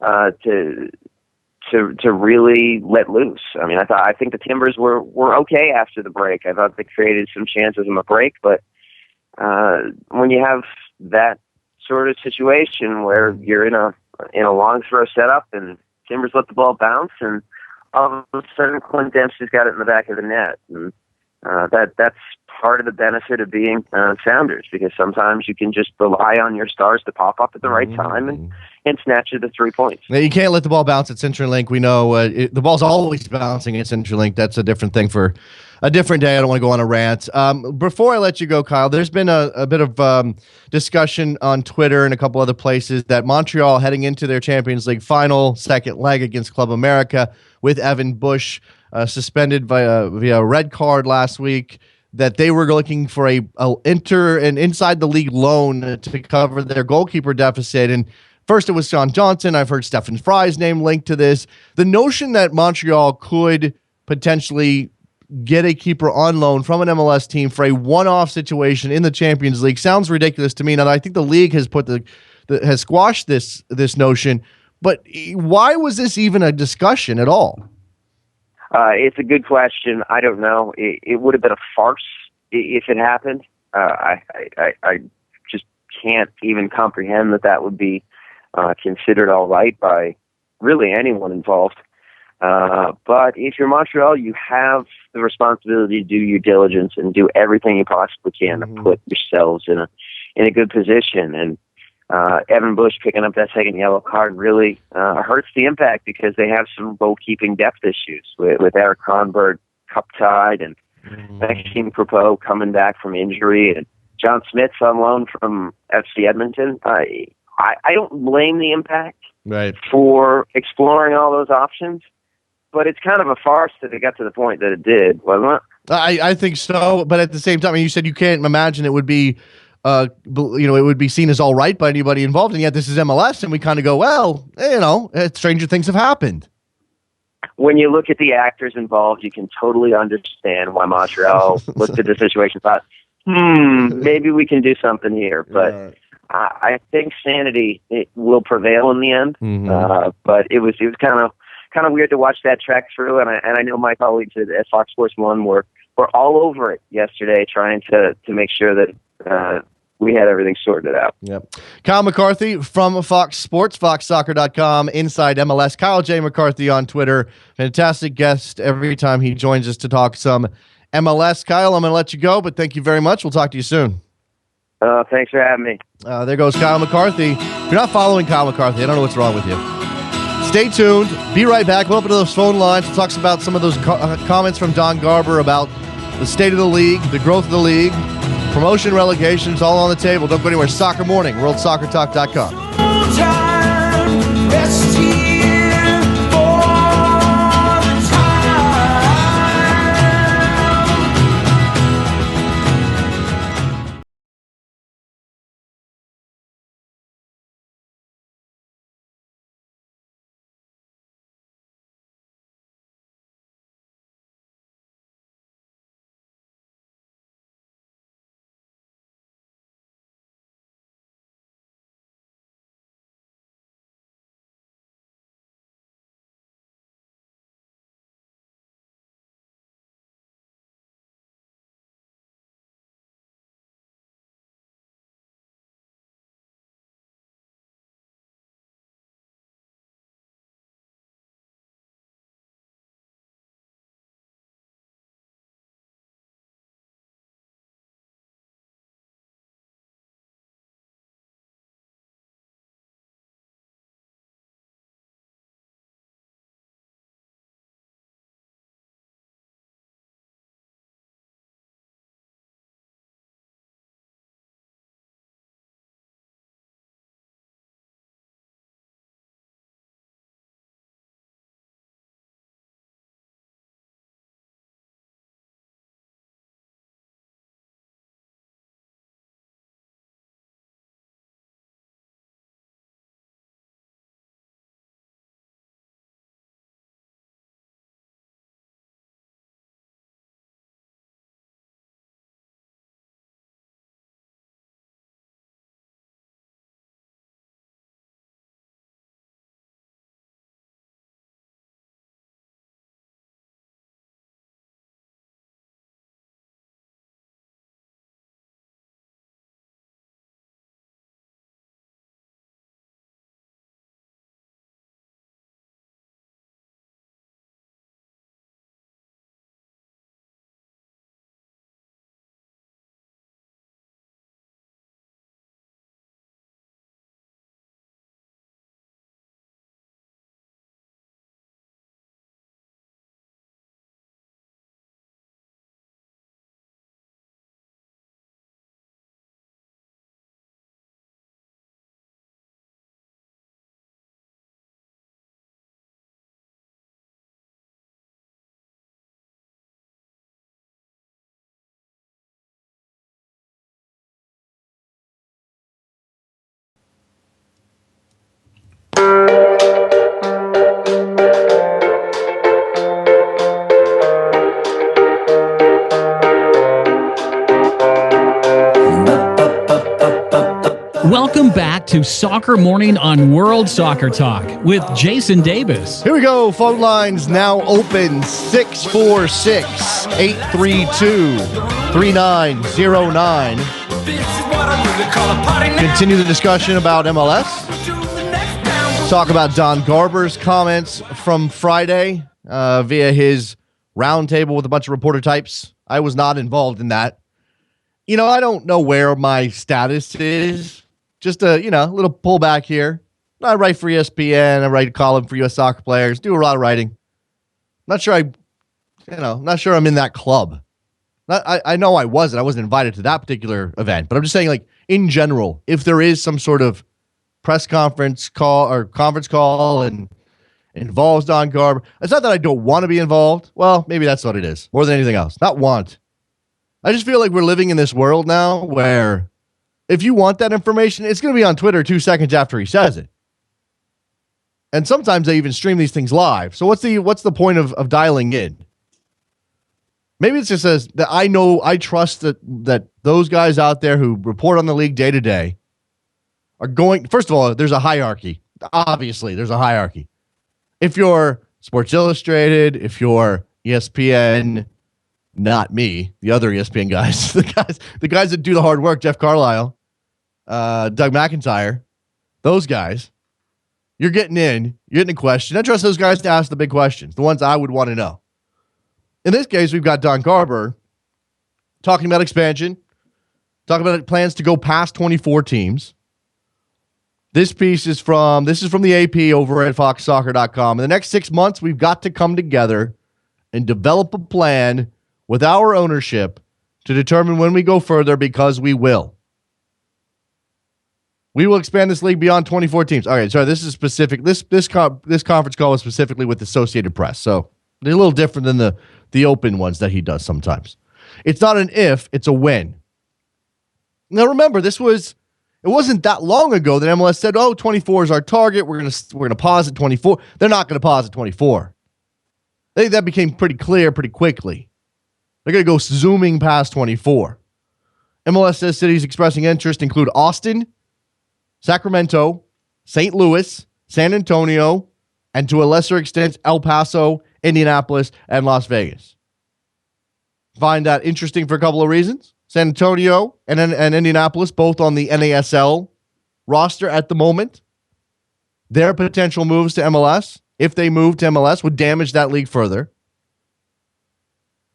Speaker 4: to really let loose. I mean, I think the Timbers were okay after the break. I thought they created some chances in the break, but when you have that sort of situation where you're in a long throw setup and Timbers let the ball bounce, and all of a sudden Clint Dempsey's got it in the back of the net, and that's part of the benefit of being Sounders, because sometimes you can just rely on your stars to pop up at the right time and snatch you the 3 points.
Speaker 2: Now, you can't let the ball bounce at CenturyLink. We know the ball's always bouncing at CenturyLink. That's a different thing for a different day. I don't want to go on a rant. Before I let you go, Kyle, there's been a bit of discussion on Twitter and a couple other places that Montreal, heading into their Champions League final, second leg against Club America, with Evan Bush suspended via red card last week, that they were looking for an inside the league loan to cover their goalkeeper deficit. And first it was Sean Johnson. I've heard Stephen Fry's name linked to this. The notion that Montreal could potentially get a keeper on loan from an MLS team for a one-off situation in the Champions League sounds ridiculous to me. Now, I think the league has has squashed this notion, but why was this even a discussion at all?
Speaker 4: It's a good question. I don't know. It would have been a farce if it happened. I just can't even comprehend that would be considered all right by really anyone involved. But if you're Montreal, you have the responsibility to do your diligence and do everything you possibly can to put yourselves in a good position. And Evan Bush picking up that second yellow card really hurts the Impact because they have some goalkeeping depth issues with Eric Kronberg cup-tied and Maxime Crepeau coming back from injury and John Smith's on loan from FC Edmonton. I don't blame the Impact for exploring all those options, but it's kind of a farce that it got to the point that it did, wasn't it?
Speaker 2: I think so, but at the same time, you said you can't imagine it would be, it would be seen as all right by anybody involved, and yet this is MLS, and we kind of go, well, stranger things have happened.
Speaker 4: When you look at the actors involved, you can totally understand why Montreal looked at the situation and thought, maybe we can do something here. But I think sanity will prevail in the end. But it was kind of weird to watch that track through, and I know my colleagues at Fox Sports 1 were all over it yesterday, trying to make sure that we had everything sorted out.
Speaker 2: Yep. Kyle McCarthy from Fox Sports, foxsoccer.com, Inside MLS. Kyle J. McCarthy on Twitter. Fantastic guest every time he joins us to talk some MLS. Kyle, I'm going to let you go, but thank you very much. We'll talk to you soon.
Speaker 4: Thanks for having me.
Speaker 2: There goes Kyle McCarthy. If you're not following Kyle McCarthy, I don't know what's wrong with you. Stay tuned. Be right back. We'll open those phone lines. We'll talk about some of those comments from Don Garber about the state of the league, the growth of the league, promotion, relegations, all on the table. Don't go anywhere. Soccer Morning, worldsoccertalk.com.
Speaker 1: Welcome back to Soccer Morning on World Soccer Talk with Jason Davis.
Speaker 2: Here we go. Phone lines now open. 646-832-3909. Continue the discussion about MLS. Talk about Don Garber's comments from Friday via his roundtable with a bunch of reporter types. I was not involved in that. I don't know where my status is just a little pullback here. I write for ESPN. I write a column for U.S. soccer players. Do a lot of writing. Not sure not sure I'm in that club. I know I wasn't. I wasn't invited to that particular event, but I'm just saying, like, in general, if there is some sort of press conference call or conference call and involves Don Garber, it's not that I don't want to be involved. Well, maybe that's what it is, more than anything else. Not want. I just feel like we're living in this world now where if you want that information, it's going to be on Twitter 2 seconds after he says it. And sometimes they even stream these things live. So what's the point of dialing in? Maybe it's just says that I trust that those guys out there who report on the league day to day are going. First of all, there's a hierarchy. Obviously, there's a hierarchy. If you're Sports Illustrated, if you're ESPN, not me, the other ESPN guys, the guys that do the hard work, Jeff Carlisle, Doug McIntyre, those guys, you're getting a question. I trust those guys to ask the big questions, the ones I would want to know. In this case, we've got Don Garber talking about expansion, talking about plans to go past 24 teams. This is from the AP over at foxsoccer.com. In the next 6 months, we've got to come together and develop a plan with our ownership to determine when we go further, because we will. We will expand this league beyond 24 teams. All right, sorry, this is specific. This conference call is specifically with the Associated Press, so they're a little different than the open ones that he does sometimes. It's not an if, it's a when. Now remember, it wasn't that long ago that MLS said, 24 is our target. We're gonna pause at 24. They're not gonna pause at 24. I think that became pretty clear pretty quickly. They're gonna go zooming past 24. MLS says cities expressing interest include Austin, Sacramento, St. Louis, San Antonio, and to a lesser extent, El Paso, Indianapolis, and Las Vegas. Find that interesting for a couple of reasons. San Antonio and Indianapolis, both on the NASL roster at the moment. Their potential moves to MLS, if they move to MLS, would damage that league further.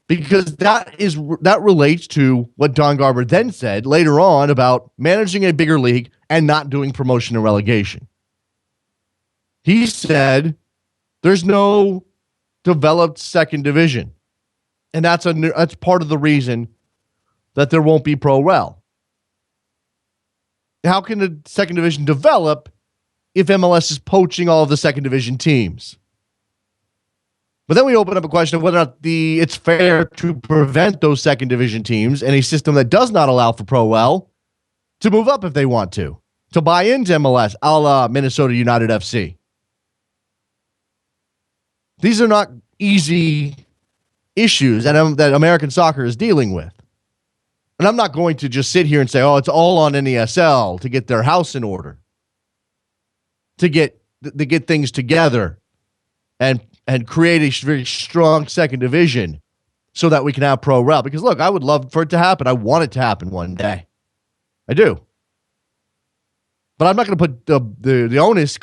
Speaker 2: Because that relates to what Don Garber then said later on about managing a bigger league and not doing promotion and relegation. He said there's no developed second division. And that's part of the reason that there won't be pro rel. How can the second division develop if MLS is poaching all of the second division teams? But then we open up a question of whether or not it's fair to prevent those second division teams in a system that does not allow for pro rel to move up if they want to buy into MLS, a la Minnesota United FC. These are not easy issues that American soccer is dealing with. And I'm not going to just sit here and say, it's all on NASL to get their house in order, to get things together and create a very strong second division so that we can have pro rel. Because look, I would love for it to happen. I want it to happen one day. I do. But I'm not going to put the onus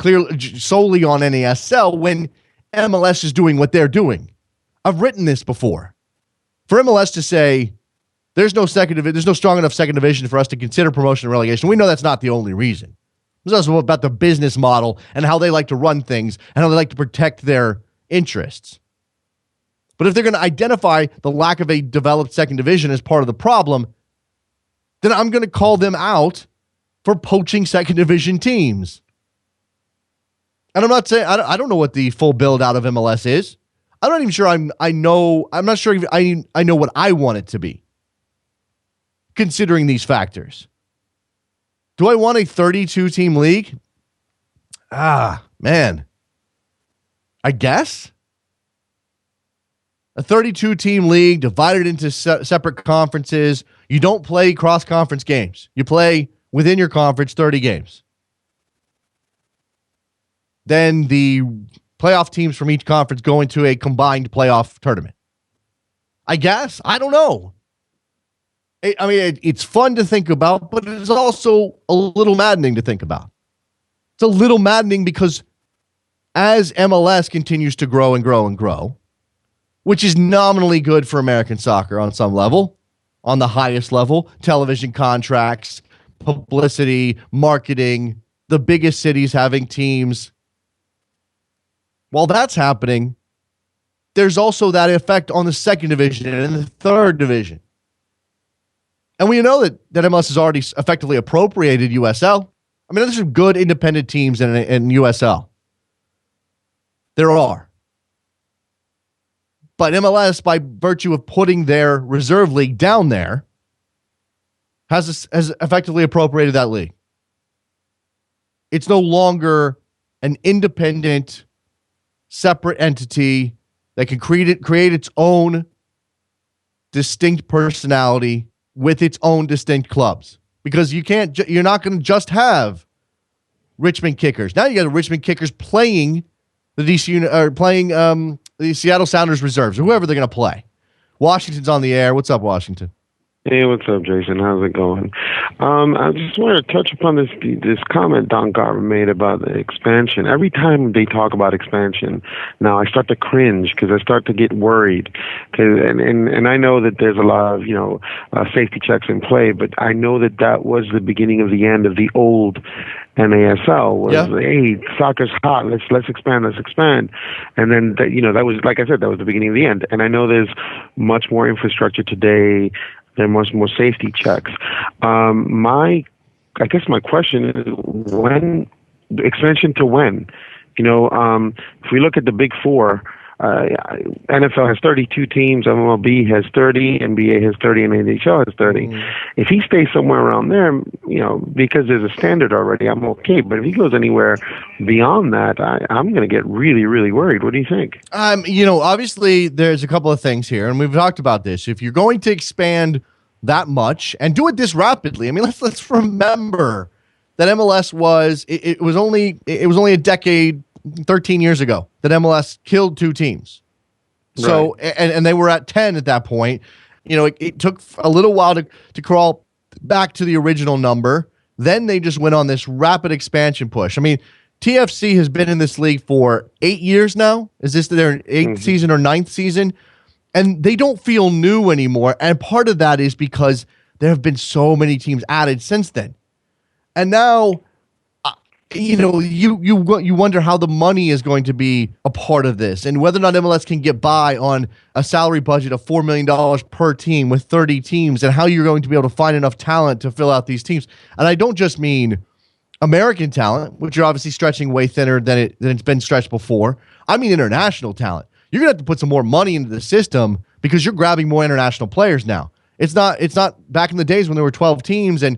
Speaker 2: solely on NASL when MLS is doing what they're doing. I've written this before. For MLS to say there's no strong enough second division for us to consider promotion and relegation, we know that's not the only reason. It's also about the business model and how they like to run things and how they like to protect their interests. But if they're going to identify the lack of a developed second division as part of the problem, then I'm going to call them out for poaching second division teams. And I'm not saying, I don't know what the full build out of MLS is. I'm not even sure I'm not sure if I know what I want it to be, considering these factors. Do I want a 32-team league? Man. I guess. A 32-team league divided into separate conferences. You don't play cross-conference games. You play within your conference 30 games. Then the playoff teams from each conference go into a combined playoff tournament. I guess. I don't know. It's fun to think about, but it's also a little maddening to think about. It's a little maddening because as MLS continues to grow and grow and grow, which is nominally good for American soccer on some level, on the highest level, television contracts, publicity, marketing, the biggest cities having teams. While that's happening, there's also that effect on the second division and the third division. And we know that MLS has already effectively appropriated USL. I mean, there's some good independent teams in USL. There are. But MLS, by virtue of putting their reserve league down there, has effectively appropriated that league. It's no longer an independent, separate entity that can create its own distinct personality with its own distinct clubs. Because you're not going to just have Richmond Kickers. Now you got the Richmond Kickers playing the the Seattle Sounders reserves, or whoever they're going to play. Washington's on the air. What's up, Washington?
Speaker 5: Hey, what's up, Jason? How's it going? I just wanted to touch upon this comment Don Garber made about the expansion. Every time they talk about expansion, now I start to cringe because I start to get worried. And I know that there's a lot of safety checks in play, but I know that was the beginning of the end of the old NASL. Hey, soccer's hot. Let's expand. And then that was, like I said, that was the beginning of the end. And I know there's much more infrastructure today. There are much more safety checks. I guess my question is, when expansion to when? If we look at the Big Four, NFL has 32 teams, MLB has 30, NBA has 30, and NHL has 30. If he stays somewhere around there, because there's a standard already, I'm okay. But if he goes anywhere beyond that, I'm going to get really, really worried. What do you think?
Speaker 2: Obviously there's a couple of things here, and we've talked about this. If you're going to expand that much and do it this rapidly, I mean, let's remember that MLS was only a decade, 13 years ago, that MLS killed 2 teams. Right. So, and they were at 10 at that point. It took a little while to crawl back to the original number. Then they just went on this rapid expansion push. I mean, TFC has been in this league for 8 years now. Is this their 8th season or 9th season? And they don't feel new anymore. And part of that is because there have been so many teams added since then. And now, you wonder how the money is going to be a part of this, and whether or not MLS can get by on a salary budget of $4 million per team with 30 teams, and how you're going to be able to find enough talent to fill out these teams. And I don't just mean American talent, which are obviously stretching way thinner than it's been stretched before. I mean international talent. You're going to have to put some more money into the system because you're grabbing more international players now. It's not back in the days when there were 12 teams and,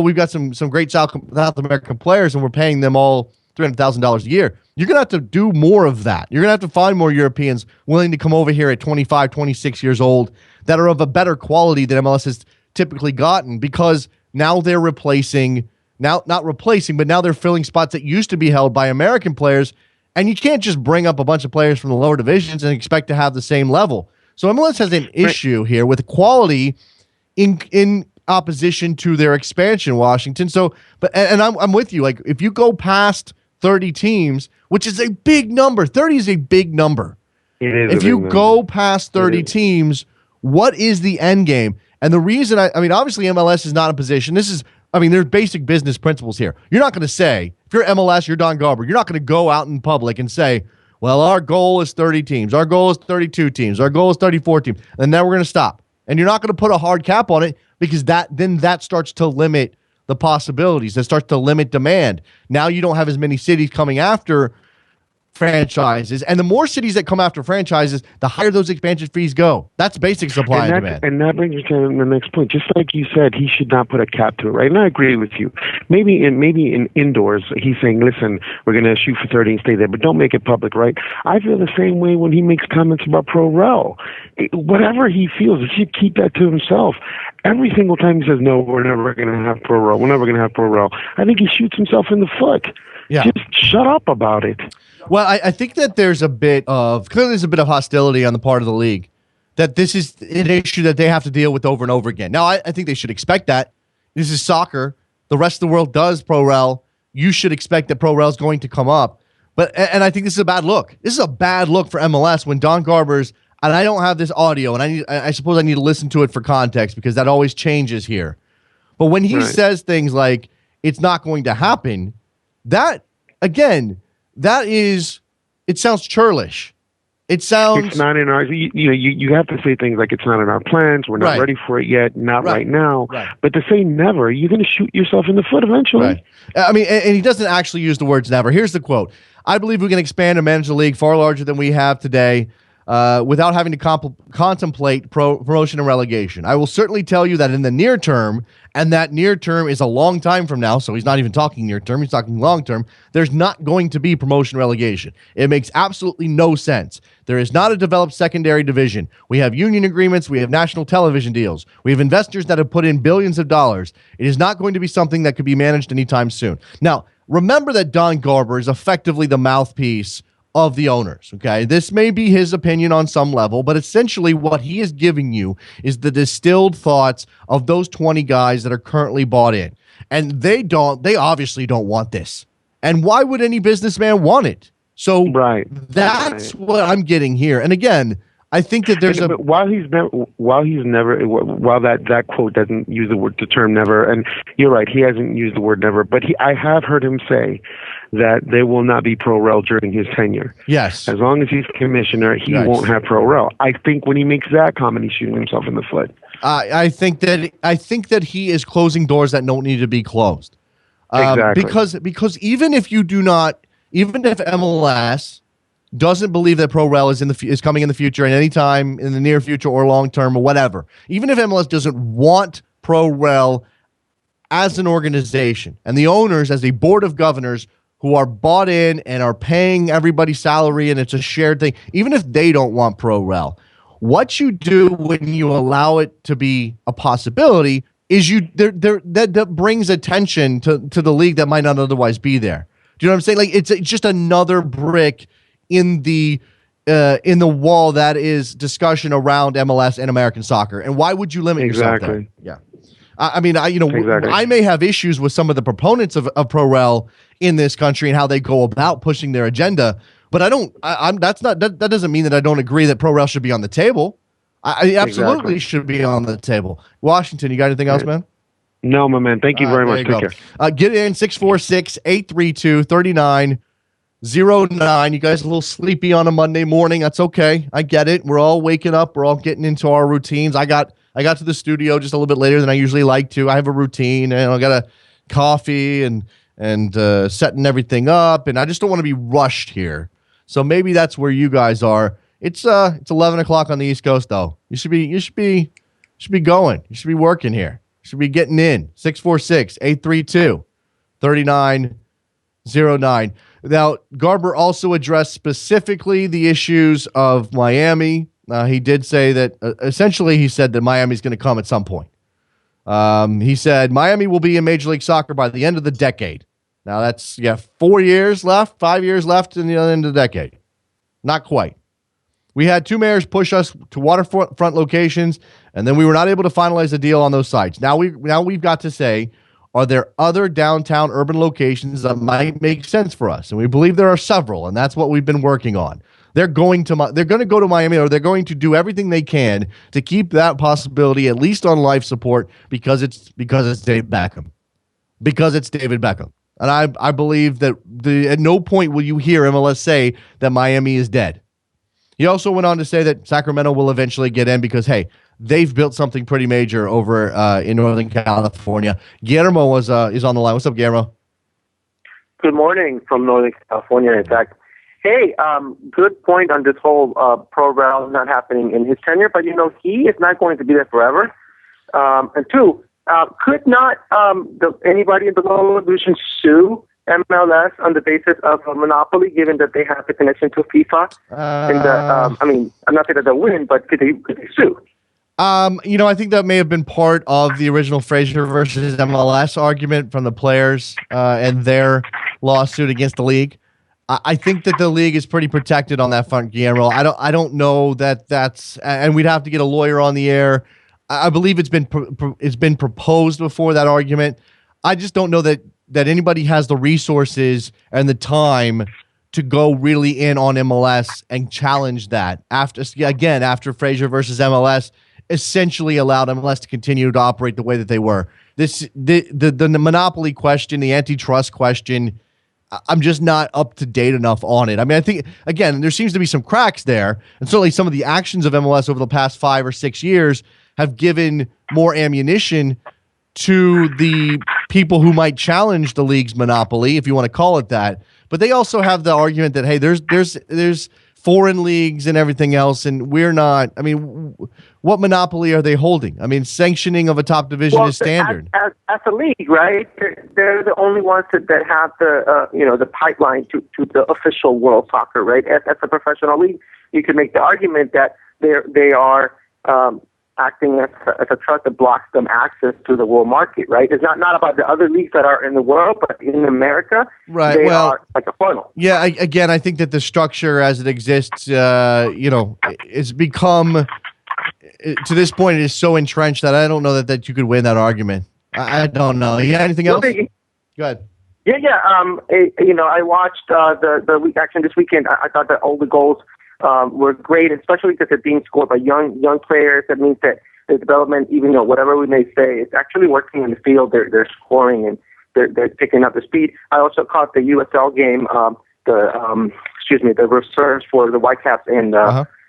Speaker 2: we've got some great South American players and we're paying them all $300,000 a year. You're going to have to do more of that. You're going to have to find more Europeans willing to come over here at 25, 26 years old that are of a better quality than MLS has typically gotten, because now they're not replacing, but now they're filling spots that used to be held by American players. And you can't just bring up a bunch of players from the lower divisions and expect to have the same level. So MLS has an issue here with quality in opposition to their expansion, Washington. So, I'm with you. Like, if you go past 30 teams, which is a big number, 30 is a big number.
Speaker 5: It is.
Speaker 2: If you go past 30 teams, what is the end game? And the reason, I mean, obviously MLS is not in a position. There's basic business principles here. You're not going to say, if you're MLS, you're Don Garber, you're not going to go out in public and say, well, our goal is 30 teams. Our goal is 32 teams. Our goal is 34 teams. And then we're going to stop. And you're not going to put a hard cap on it, because that starts to limit the possibilities. That starts to limit demand. Now you don't have as many cities coming after franchises. And the more cities that come after franchises, the higher those expansion fees go. That's basic supply and demand.
Speaker 5: And that brings me to the next point. Just like you said, he should not put a cap to it, right? And I agree with you. Maybe in indoors, he's saying, listen, we're going to shoot for 30 and stay there, but don't make it public, right? I feel the same way when he makes comments about Pro Rel. Whatever he feels, he should keep that to himself. Every single time he says, no, we're never going to have Pro Rel. We're never going to have Pro Rel. I think he shoots himself in the foot. Yeah. Just shut up about it.
Speaker 2: Well, I think that there's a bit of hostility on the part of the league, that this is an issue that they have to deal with over and over again. Now, I think they should expect that. This is soccer. The rest of the world does Pro Rel. You should expect that Pro Rel is going to come up. And I think this is a bad look. This is a bad look for MLS when Don Garber's, and I don't have this audio, and I suppose I need to listen to it for context because that always changes here. But when he
Speaker 5: Right.
Speaker 2: says things like it's not going to happen, that again, it sounds churlish. It sounds
Speaker 5: It's not in our. You have to say things like it's not in our plans. We're not
Speaker 2: Right.
Speaker 5: ready for it yet. Not
Speaker 2: Right.
Speaker 5: right now.
Speaker 2: Right.
Speaker 5: But to say never, you're going to shoot yourself in the foot eventually.
Speaker 2: right. I mean, and he doesn't actually use the words never. Here's the quote: "I believe we can expand and manage the league far larger than we have today, without having to contemplate promotion and relegation. I will certainly tell you that in the near term, and that near term is a long time from now, so he's not even talking near term, he's talking long term, there's not going to be promotion relegation. It makes absolutely no sense. There is not a developed secondary division. We have union agreements, we have national television deals, we have investors that have put in billions of dollars. It is not going to be something that could be managed anytime soon." Now, remember that Don Garber is effectively the mouthpiece of the owners, okay? This may be his opinion on some level, but essentially what he is giving you is the distilled thoughts of those 20 guys that are currently bought in. And they obviously don't want this. And why would any businessman want it? So
Speaker 5: Right.
Speaker 2: that's what I'm getting here. And again, I think that there's
Speaker 5: But while that quote doesn't use the term never, and you're right, he hasn't used the word never, but I have heard him say that there will not be pro rel during his tenure.
Speaker 2: yes.
Speaker 5: As long as he's commissioner, he
Speaker 2: Yes.
Speaker 5: won't have pro rel. I think when he makes that comment, he's shooting himself in the foot.
Speaker 2: I think that he is closing doors that don't need to be closed.
Speaker 5: Exactly.
Speaker 2: Because even if MLS doesn't believe that pro rel is coming in the future, and any time in the near future or long term or whatever, even if MLS doesn't want pro rel as an organization, and the owners as a board of governors who are bought in and are paying everybody's salary and it's a shared thing, even if they don't want pro rel, what you do when you allow it to be a possibility is that brings attention to the league that might not otherwise be there. Do you know what I'm saying? Like it's just another brick in the wall that is discussion around MLS and American soccer. And why would you limit yourself there?
Speaker 5: Exactly.
Speaker 2: Yeah. I mean,
Speaker 5: Exactly.
Speaker 2: I may have issues with some of the proponents of pro rel in this country and how they go about pushing their agenda, but that doesn't mean that I don't agree that pro rel should be on the table. I absolutely
Speaker 5: Exactly.
Speaker 2: should be on the table. Washington, you got anything else, man?
Speaker 5: No, my man. Thank you very much. Take care.
Speaker 2: Get in 646-832-3909. You guys a little sleepy on a Monday morning. That's okay. I get it. We're all waking up. We're all getting into our routines. I got to the studio just a little bit later than I usually like to. I have a routine, and I got a coffee and setting everything up, and I just don't want to be rushed here. So maybe that's where you guys are. It's 11 o'clock on the East Coast, though. You should be going. You should be working here. You should be getting in. 646-832-3909. Now, Garber also addressed specifically the issues of Miami. He did say that essentially he said that Miami's going to come at some point. He said Miami will be in Major League Soccer by the end of the decade. Now that's 5 years left in the end of the decade. Not quite. We had two mayors push us to waterfront locations, and then we were not able to finalize a deal on those sites. Now we've got to say, are there other downtown urban locations that might make sense for us? And we believe there are several, and that's what we've been working on. They're going to go to Miami, or they're going to do everything they can to keep that possibility at least on life support because it's David Beckham. Because it's David Beckham. And I believe that at no point will you hear MLS say that Miami is dead. He also went on to say that Sacramento will eventually get in because, hey, they've built something pretty major over in Northern California. Guillermo is on the line. What's up, Guillermo?
Speaker 6: Good morning from Northern California, in fact. Hey, good point on this whole pro-rel not happening in his tenure, but, he is not going to be there forever. And two, could not anybody in the lower division sue MLS on the basis of a monopoly, given that they have the connection to FIFA? I'm not saying that they'll win, but could they sue?
Speaker 2: I think that may have been part of the original Frazier versus MLS argument from the players and their lawsuit against the league. I think that the league is pretty protected on that front, Guillermo. I don't know that's, and we'd have to get a lawyer on the air. I believe it's been proposed before, that argument. I just don't know that anybody has the resources and the time to go really in on MLS and challenge that after Frazier versus MLS essentially allowed MLS to continue to operate the way that they were. the monopoly question, the antitrust question, I'm just not up to date enough on it. I mean, I think, again, there seems to be some cracks there, and certainly some of the actions of MLS over the past 5 or 6 years have given more ammunition to the people who might challenge the league's monopoly, if you want to call it that. But they also have the argument that, hey, there's foreign leagues and everything else, and we're not. I mean, what monopoly are they holding? I mean, sanctioning of a top division is standard.
Speaker 6: As a league, right? They're the only ones that have the pipeline to the official world soccer, right? As a professional league, you can make the argument that they are acting as a trust that blocks them access to the world market, right? It's not about the other leagues that are in the world, but in America,
Speaker 2: right?
Speaker 6: They are like a funnel.
Speaker 2: Yeah, I think that the structure as it exists, it's become, to this point, it is so entrenched that I don't know that you could win that argument. I don't know. You got anything else? Go ahead.
Speaker 6: Yeah. I watched the league action this weekend. I thought that all the goals were great, especially because they're being scored by young players. That means that the development, even though whatever we may say, it's actually working in the field. They're scoring and they're picking up the speed. I also caught the USL game, the reserves for the Whitecaps and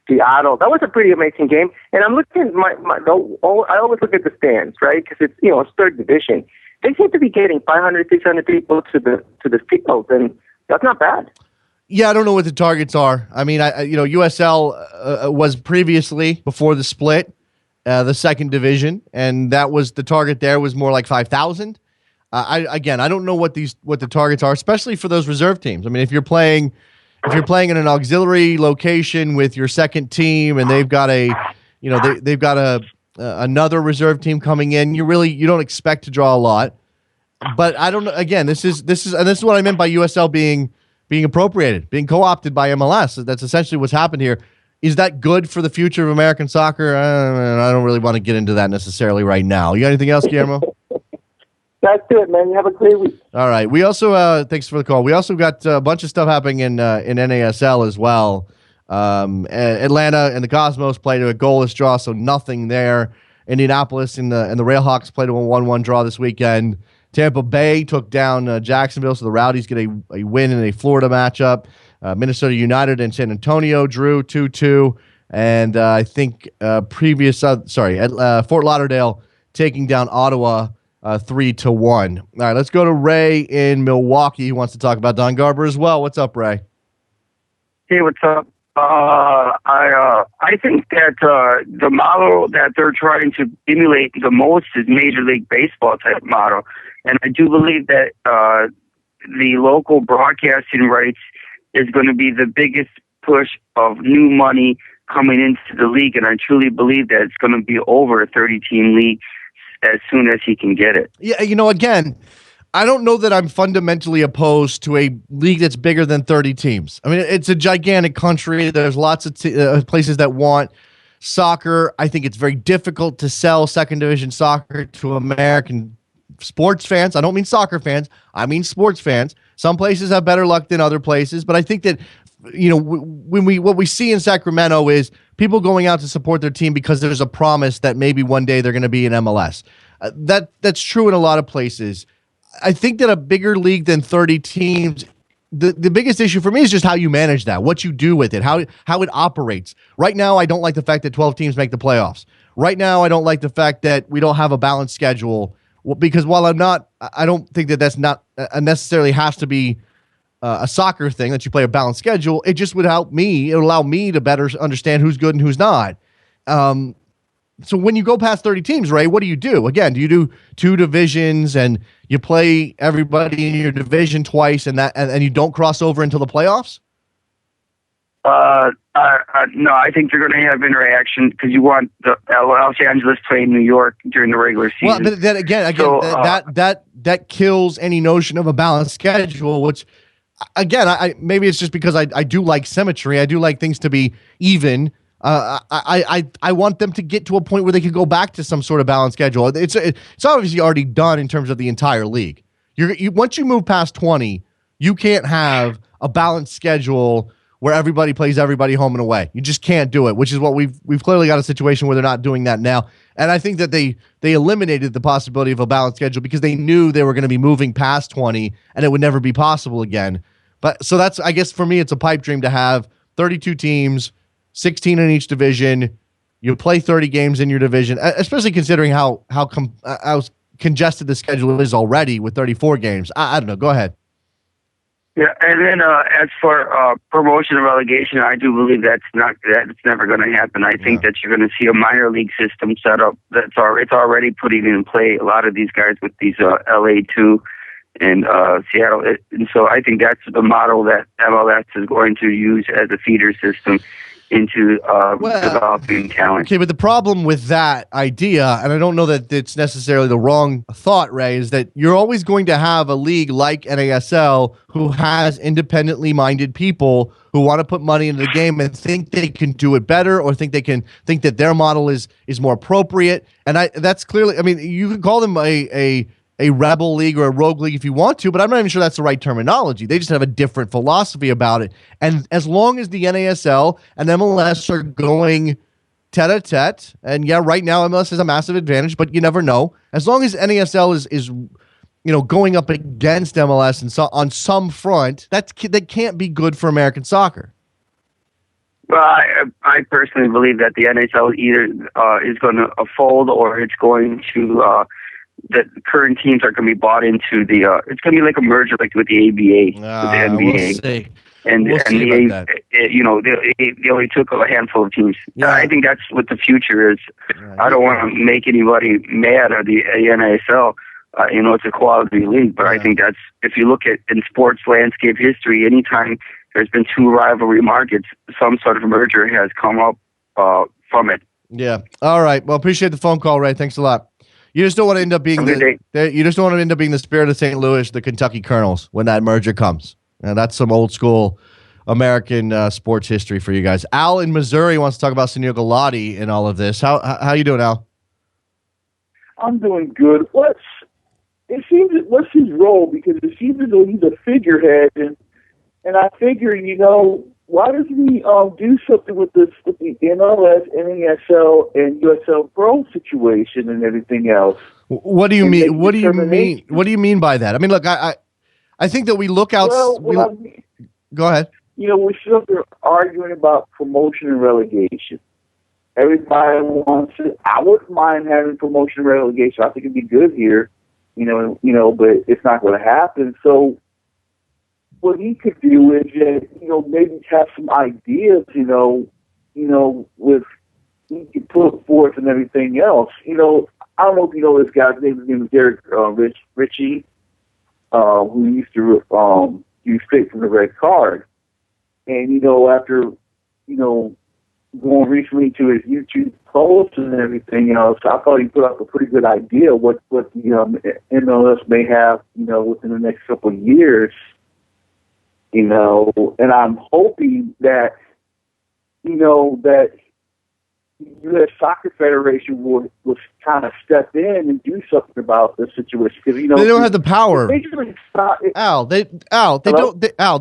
Speaker 6: Seattle. That was a pretty amazing game. And I'm looking I always look at the stands, right? Because it's third division. They seem to be getting 500, 600 people to the field, and that's not bad.
Speaker 2: Yeah, I don't know what the targets are. I mean, USL was previously, before the split, the second division, and that was the target there was more like 5,000. I don't know what the targets are, especially for those reserve teams. I mean, if you're playing in an auxiliary location with your second team, and they've got another reserve team coming in, you don't expect to draw a lot. But I don't know. Again, this is what I meant by USL being appropriated, being co-opted by MLS. That's essentially what's happened here. Is that good for the future of American soccer? I don't really want to get into that necessarily right now. You got anything else, Guillermo?
Speaker 6: That's it, man. You have a great week.
Speaker 2: All right. We also, thanks for the call. We also got a bunch of stuff happening in NASL as well. Atlanta and the Cosmos played a goalless draw, so nothing there. Indianapolis and the Railhawks played a 1-1 draw this weekend. Tampa Bay took down Jacksonville, so the Rowdies get a win in a Florida matchup. Minnesota United and San Antonio drew 2-2. And I think Fort Lauderdale taking down Ottawa 3-1. All right, let's go to Ray in Milwaukee. He wants to talk about Don Garber as well. What's up, Ray?
Speaker 7: Hey, what's up? I think that the model that they're trying to emulate the most is Major League Baseball type model. And I do believe that the local broadcasting rights is going to be the biggest push of new money coming into the league. And I truly believe that it's going to be over a 30-team league as soon as he can get it.
Speaker 2: Yeah, again, I don't know that I'm fundamentally opposed to a league that's bigger than 30 teams. I mean, it's a gigantic country. There's lots of places that want soccer. I think it's very difficult to sell second division soccer to American sports fans. I don't mean soccer fans. I mean sports fans. Some places have better luck than other places, but I think that what we see in Sacramento is people going out to support their team because there's a promise that maybe one day they're going to be in MLS. That's true in a lot of places. I think that a bigger league than 30 teams, the biggest issue for me is just how you manage that, what you do with it, how it operates. Right now, I don't like the fact that 12 teams make the playoffs. Right now, I don't like the fact that we don't have a balanced schedule, because while I don't think that that's not necessarily has to be a soccer thing, that you play a balanced schedule. It just would help me. It would allow me to better understand who's good and who's not. So when you go past 30 teams, Ray, what do you do? Again, do you do two divisions and you play everybody in your division twice and you don't cross over into the playoffs?
Speaker 7: No, I think you're going to have interaction because you want the Los Angeles playing New York during the regular season.
Speaker 2: Well, but then again, that kills any notion of a balanced schedule, which again, maybe it's just because I do like symmetry. I do like things to be even. I want them to get to a point where they can go back to some sort of balanced schedule. It's obviously already done in terms of the entire league. Once you move past 20, you can't have a balanced schedule where everybody plays everybody home and away. You just can't do it, which is what we've clearly got a situation where they're not doing that now. And I think that they eliminated the possibility of a balanced schedule because they knew they were going to be moving past 20 and it would never be possible again. But so that's, I guess for me, it's a pipe dream to have 32 teams, 16 in each division. You play 30 games in your division, especially considering how congested the schedule is already with 34 games. I don't know. Go ahead.
Speaker 7: Yeah, and then as for promotion and relegation, I do believe that's never going to happen. I think that you're going to see a minor league system set up it's already putting in play a lot of these guys with these LA2 and Seattle. And so I think that's the model that MLS is going to use as a feeder system into developing talent.
Speaker 2: Okay, but the problem with that idea, and I don't know that it's necessarily the wrong thought, Ray, is that you're always going to have a league like NASL who has independently minded people who want to put money into the game and think they can do it better or think that their model is more appropriate. And that's clearly, I mean, you could call them a rebel league or a rogue league if you want to, but I'm not even sure that's the right terminology. They just have a different philosophy about it. And as long as the NASL and MLS are going tete-a-tete, and yeah, right now MLS has a massive advantage, but you never know. As long as NASL is going up against MLS and so on some front, that can't be good for American soccer.
Speaker 7: Well, I personally believe that the NHL either is going to fold or it's going to that current teams are going to be bought into it's going to be like a merger like with the ABA, with the NBA.
Speaker 2: We'll see.
Speaker 7: And they only took a handful of teams.
Speaker 2: Yeah.
Speaker 7: I think that's what the future is. Yeah, I don't want to make anybody mad at the NASL. It's a quality league, but I think that's, if you look at in sports landscape history, anytime there's been two rivalry markets, some sort of merger has come up from it.
Speaker 2: Yeah. All right. Well, appreciate the phone call, Ray. Thanks a lot. You just don't want to end up being the spirit of St. Louis, the Kentucky Colonels, when that merger comes. And that's some old school American sports history for you guys. Al in Missouri wants to talk about Sunil Gulati and all of this. How you doing, Al?
Speaker 8: I'm doing good. What's his role? Because it seems as though he's a figurehead, and I figure, why doesn't he do something with the MLS, NASL, and USL Pro situation and everything else?
Speaker 2: What do you mean? What do you mean? What do you mean by that? I mean, look, I think that we look out. Go ahead.
Speaker 8: We're still arguing about promotion and relegation. Everybody wants it. I wouldn't mind having promotion and relegation. I think it'd be good here, but it's not going to happen. So what he could do is, maybe have some ideas, with he could put forth and everything else. I don't know if you know this guy's name. His name is Derek Ritchie, who used to use straight from the red card. And, after, going recently to his YouTube posts and everything else, I thought he put up a pretty good idea what the MLS may have, within the next couple of years. And I'm hoping that, that the U.S. Soccer Federation will kind of step in and do something about this situation. Because,
Speaker 2: they don't have the power. They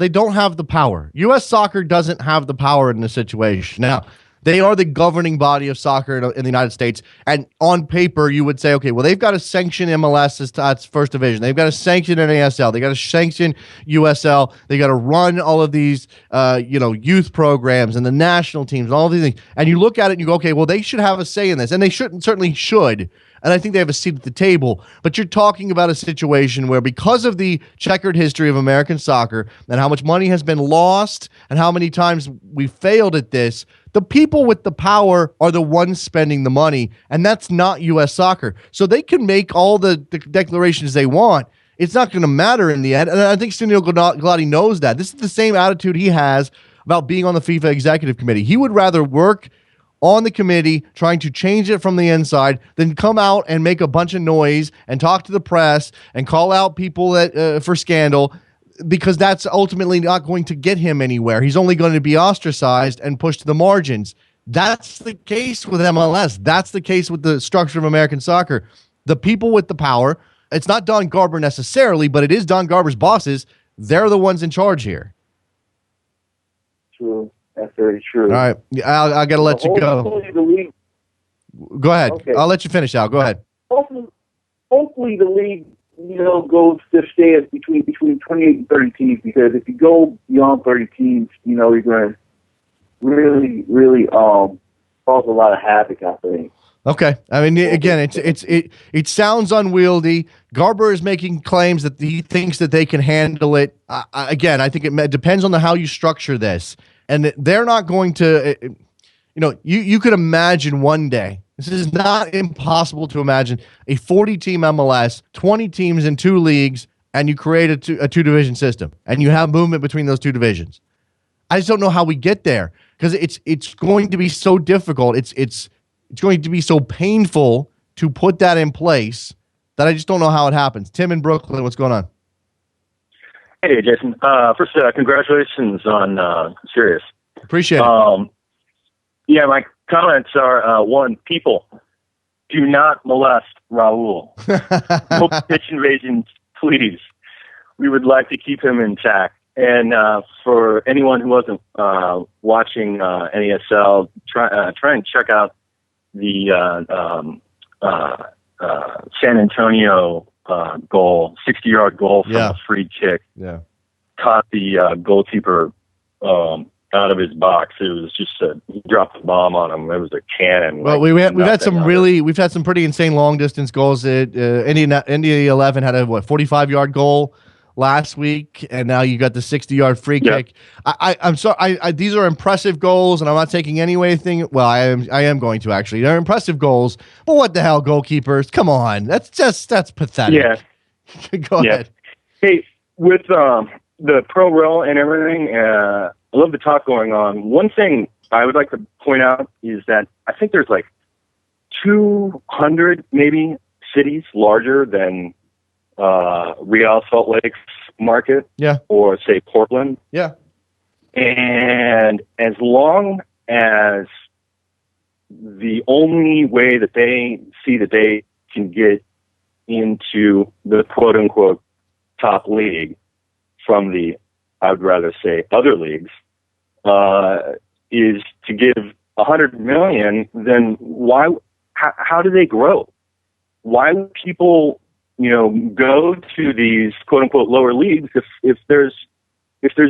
Speaker 2: don't have the power. U.S. Soccer doesn't have the power in this situation. Now, they are the governing body of soccer in the United States. And on paper, you would say, okay, well, they've got to sanction MLS as first division. They've got to sanction NASL. They got to sanction USL. They got to run all of these, youth programs and the national teams, all of these things. And you look at it and you go, okay, well, they should have a say in this. And they certainly should. And I think they have a seat at the table. But you're talking about a situation where, because of the checkered history of American soccer and how much money has been lost and how many times we failed at this, the people with the power are the ones spending the money, and that's not U.S. Soccer. So they can make all the declarations they want. It's not going to matter in the end. And I think Sunil Gulati knows that. This is the same attitude he has about being on the FIFA Executive Committee. He would rather work on the committee trying to change it from the inside than come out and make a bunch of noise and talk to the press and call out people for scandal, because that's ultimately not going to get him anywhere. He's only going to be ostracized and pushed to the margins. That's the case with MLS. That's the case with the structure of American soccer. The people with the power, it's not Don Garber necessarily, but it is Don Garber's bosses. They're the ones in charge here.
Speaker 8: true. That's very true.
Speaker 2: All right. I got to let you go.
Speaker 8: Hopefully the league.
Speaker 2: Go ahead.
Speaker 8: Okay.
Speaker 2: I'll let you finish, Al. Go ahead.
Speaker 8: Hopefully the league, goes to stay at between 28 and 30 teams, because if you go beyond 30 teams, you're going to really cause a lot of havoc, I think.
Speaker 2: Okay. I mean, again, it sounds unwieldy. Garber is making claims that he thinks that they can handle it. Again, I think it depends on how you structure this, and they're not going to. You could imagine one day. This is not impossible to imagine a 40-team MLS, 20 teams in 2 leagues, and you create a two-division system, and you have movement between those 2 divisions. I just don't know how we get there, because it's going to be so difficult. It's going to be so painful to put that in place that I just don't know how it happens. Tim in Brooklyn, what's going on?
Speaker 9: Hey, Jason. First, congratulations on Sirius.
Speaker 2: Appreciate it.
Speaker 9: Yeah, my comments are, one, people, do not molest Raul. No pitch invasions, please. We would like to keep him intact. And for anyone who wasn't watching NESL, try and check out the San Antonio goal, 60-yard goal from a free kick.
Speaker 2: Yeah.
Speaker 9: Caught the goalkeeper out of his box. It was just he dropped the bomb on him. It was a cannon.
Speaker 2: Well, we've had some pretty insane long distance goals. India 11 had a 45-yard goal last week, and now you got the 60-yard free kick. I'm sorry. These are impressive goals, and I'm not taking anything. Well, I am going to actually. They're impressive goals, but what the hell, goalkeepers? Come on, that's pathetic.
Speaker 9: Yeah.
Speaker 2: Go ahead.
Speaker 9: Hey, with the pro rel and everything, I love the talk going on. One thing I would like to point out is that I think there's like 200 maybe cities larger than Real Salt Lake's market, or say Portland.
Speaker 2: Yeah.
Speaker 9: And as long as the only way that they see that they can get into the quote unquote top league from the, I would rather say, other leagues, is to give $100 million, then how do they grow? Why would people go to these quote unquote lower leagues if there's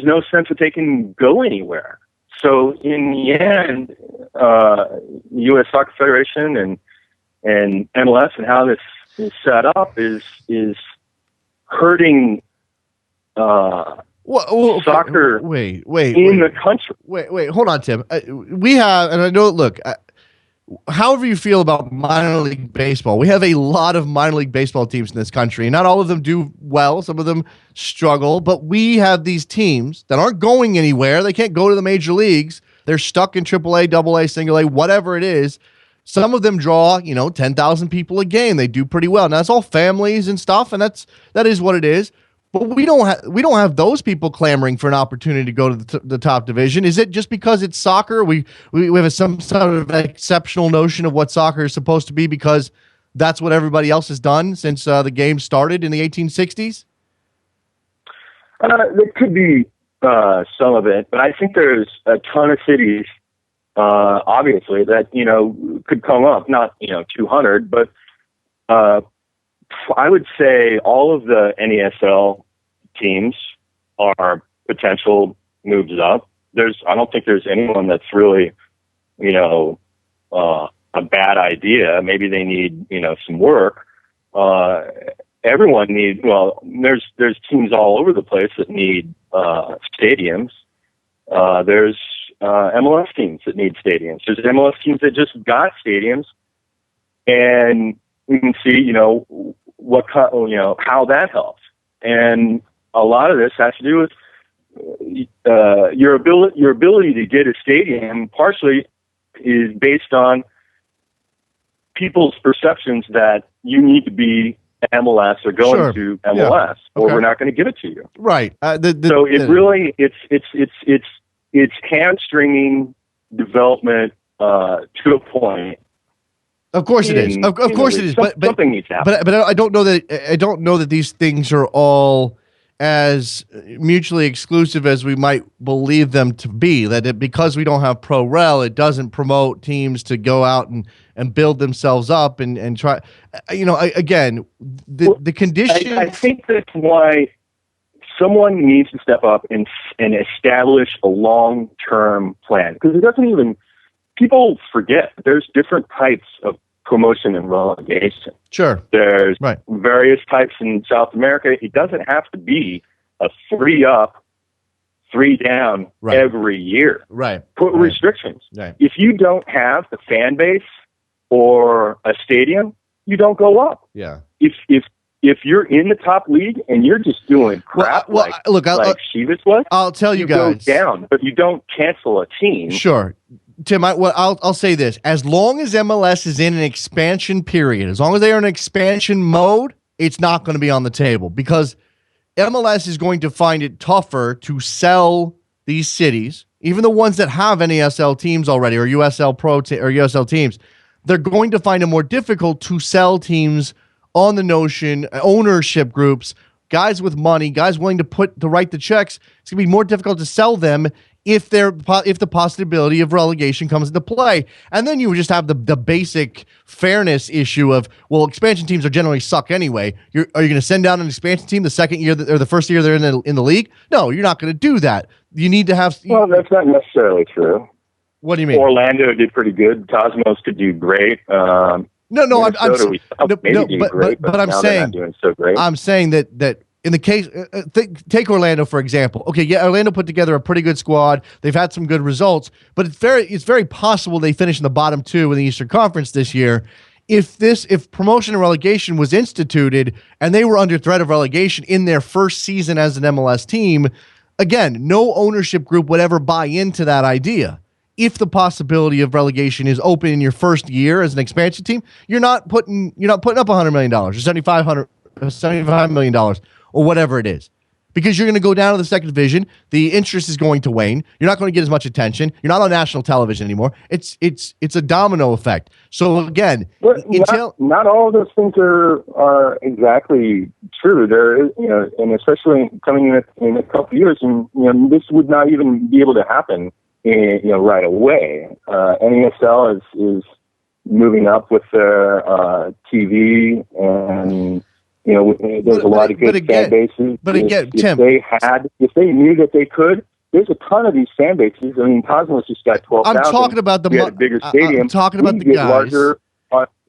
Speaker 9: no sense that they can go anywhere? So in the end, U.S. Soccer Federation and MLS and how this is set up is hurting soccer
Speaker 2: wait,
Speaker 9: in the country.
Speaker 2: Wait, hold on, Tim. We have, and I know, look, however you feel about minor league baseball, we have a lot of minor league baseball teams in this country. Not all of them do well. Some of them struggle, but we have these teams that aren't going anywhere. They can't go to the major leagues. They're stuck in AAA, AA, single A, whatever it is. Some of them draw, 10,000 people a game. They do pretty well. Now, that's all families and stuff, and that is what it is. But we don't have those people clamoring for an opportunity to go to the top division. Is it just because it's soccer? We have some sort of exceptional notion of what soccer is supposed to be because that's what everybody else has done since the game started in the 1860s?
Speaker 9: There could be some of it, but I think there's a ton of cities, obviously, that could come up. Not 200, but I would say all of the NESL teams are potential moves up. I don't think there's anyone that's really, a bad idea. Maybe they need, some work. Everyone needs, there's teams all over the place that need stadiums. There's MLS teams that need stadiums. There's MLS teams that just got stadiums, and we can see, how that helps. And a lot of this has to do with your ability to get a stadium. Partially is based on people's perceptions that you need to be MLS or going to MLS, or we're not going to give it to you.
Speaker 2: Right.
Speaker 9: It's hamstringing development to a point.
Speaker 2: Of course it is. Of course it is. But
Speaker 9: something needs to happen.
Speaker 2: But I don't know that these things are all as mutually exclusive as we might believe them to be. Because we don't have pro rel, it doesn't promote teams to go out and build themselves up and try. Again, the condition.
Speaker 9: I think that's why someone needs to step up and establish a long-term plan, because it doesn't even. People forget there's different types of promotion and relegation.
Speaker 2: Sure.
Speaker 9: There's various types in South America. It doesn't have to be a 3 up, 3 down every year.
Speaker 2: Right.
Speaker 9: Put restrictions.
Speaker 2: Right.
Speaker 9: If you don't have the fan base or a stadium, you don't go up.
Speaker 2: Yeah.
Speaker 9: If you're in the top league and you're just doing crap like Chivas was,
Speaker 2: I'll tell you guys,
Speaker 9: go down, but you don't cancel a team.
Speaker 2: Sure. Tim, I'll say this. As long as MLS is in an expansion period, as long as they are in expansion mode, it's not going to be on the table, because MLS is going to find it tougher to sell these cities, even the ones that have NASL teams already or USL Pro or USL teams. They're going to find it more difficult to sell teams on the notion, ownership groups, guys with money, guys willing to write the checks. It's going to be more difficult to sell them if the possibility of relegation comes into play. And then you would just have the basic fairness issue of, well, expansion teams are generally suck anyway. Are you going to send down an expansion team the second year or the first year they're in the league? No, you're not going to do that. You need to have.
Speaker 9: Well, that's not necessarily true.
Speaker 2: What do you mean?
Speaker 9: Orlando did pretty good. Cosmos could do great.
Speaker 2: I'm saying
Speaker 9: doing so great.
Speaker 2: I'm saying that in the case, take Orlando for example. Okay, yeah, Orlando put together a pretty good squad. They've had some good results, but it's very possible they finish in the bottom 2 in the Eastern Conference this year. If promotion and relegation was instituted and they were under threat of relegation in their first season as an MLS team, again, no ownership group would ever buy into that idea. If the possibility of relegation is open in your first year as an expansion team, you're not putting up $100 million or $75 million or whatever it is, because you're going to go down to the second division. The interest is going to wane. You're not going to get as much attention. You're not on national television anymore. It's a domino effect. So again,
Speaker 9: not all of those things are exactly true. There is, and especially coming in a couple of years, and this would not even be able to happen right away. NASL is moving up with their TV, and there's a lot of good fan bases. But again, Tim, if they knew that they could, there's a ton of these fan bases. I mean, Cosmos just got 12,000.
Speaker 2: I'm talking about
Speaker 9: a bigger stadium.
Speaker 2: I'm talking about the guys.
Speaker 9: Larger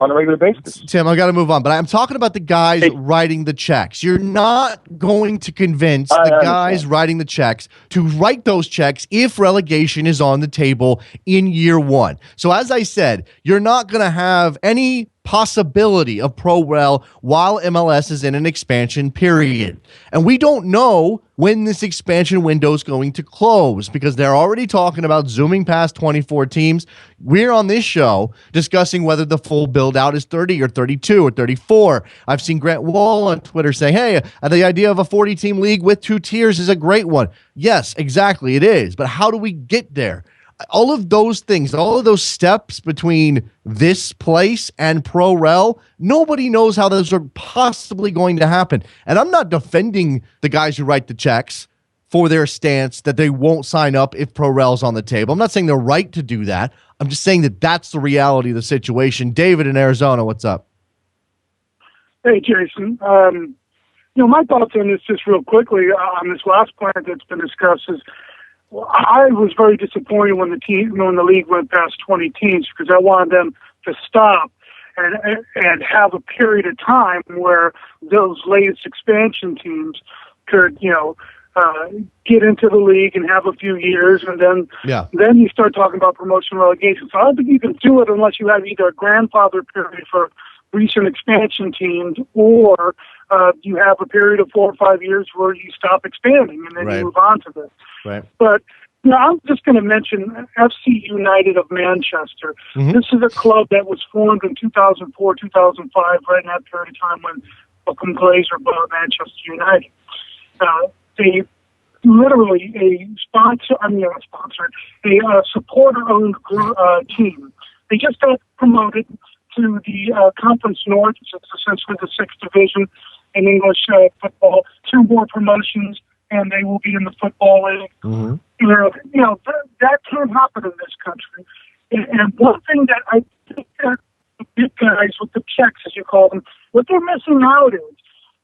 Speaker 9: on a regular basis.
Speaker 2: Tim, I got to move on, but I'm talking about the guys writing the checks. You're not going to convince the guys writing the checks to write those checks if relegation is on the table in year 1. So as I said, you're not going to have any possibility of pro rel while MLS is in an expansion period. And we don't know when this expansion window is going to close, because they're already talking about zooming past 24 teams. We're on this show discussing whether the full build out is 30 or 32 or 34. I've seen Grant Wall on Twitter saying, hey, the idea of a 40-team league with 2 tiers is a great one. Yes, exactly, it is. But how do we get there? All of those things, all of those steps between this place and pro rel, nobody knows how those are possibly going to happen. And I'm not defending the guys who write the checks for their stance that they won't sign up if pro rel's on the table. I'm not saying they're right to do that. I'm just saying that that's the reality of the situation. David in Arizona, what's up?
Speaker 10: Hey, Jason. My thoughts on this just real quickly on this last point that's been discussed is, I was very disappointed when the league went past 20 teams, because I wanted them to stop and have a period of time where those latest expansion teams could, get into the league and have a few years, and then you start talking about promotion relegation. So I don't think you can do it unless you have either a grandfather period for recent expansion teams, or you have a period of 4 or 5 years where you stop expanding and then you move on to this.
Speaker 2: Right.
Speaker 10: But I'm just going to mention FC United of Manchester. Mm-hmm. This is a club that was formed in 2004, 2005, right in that period of time when Malcolm Glazer bought Manchester United. They literally a supporter-owned team. They just got promoted to the Conference North, which is essentially the 6th division, in English football, 2 more promotions, and they will be in the football league.
Speaker 2: Mm-hmm.
Speaker 10: That can't happen in this country. And one thing that I think that the big guys with the checks, as you call them, what they're missing out is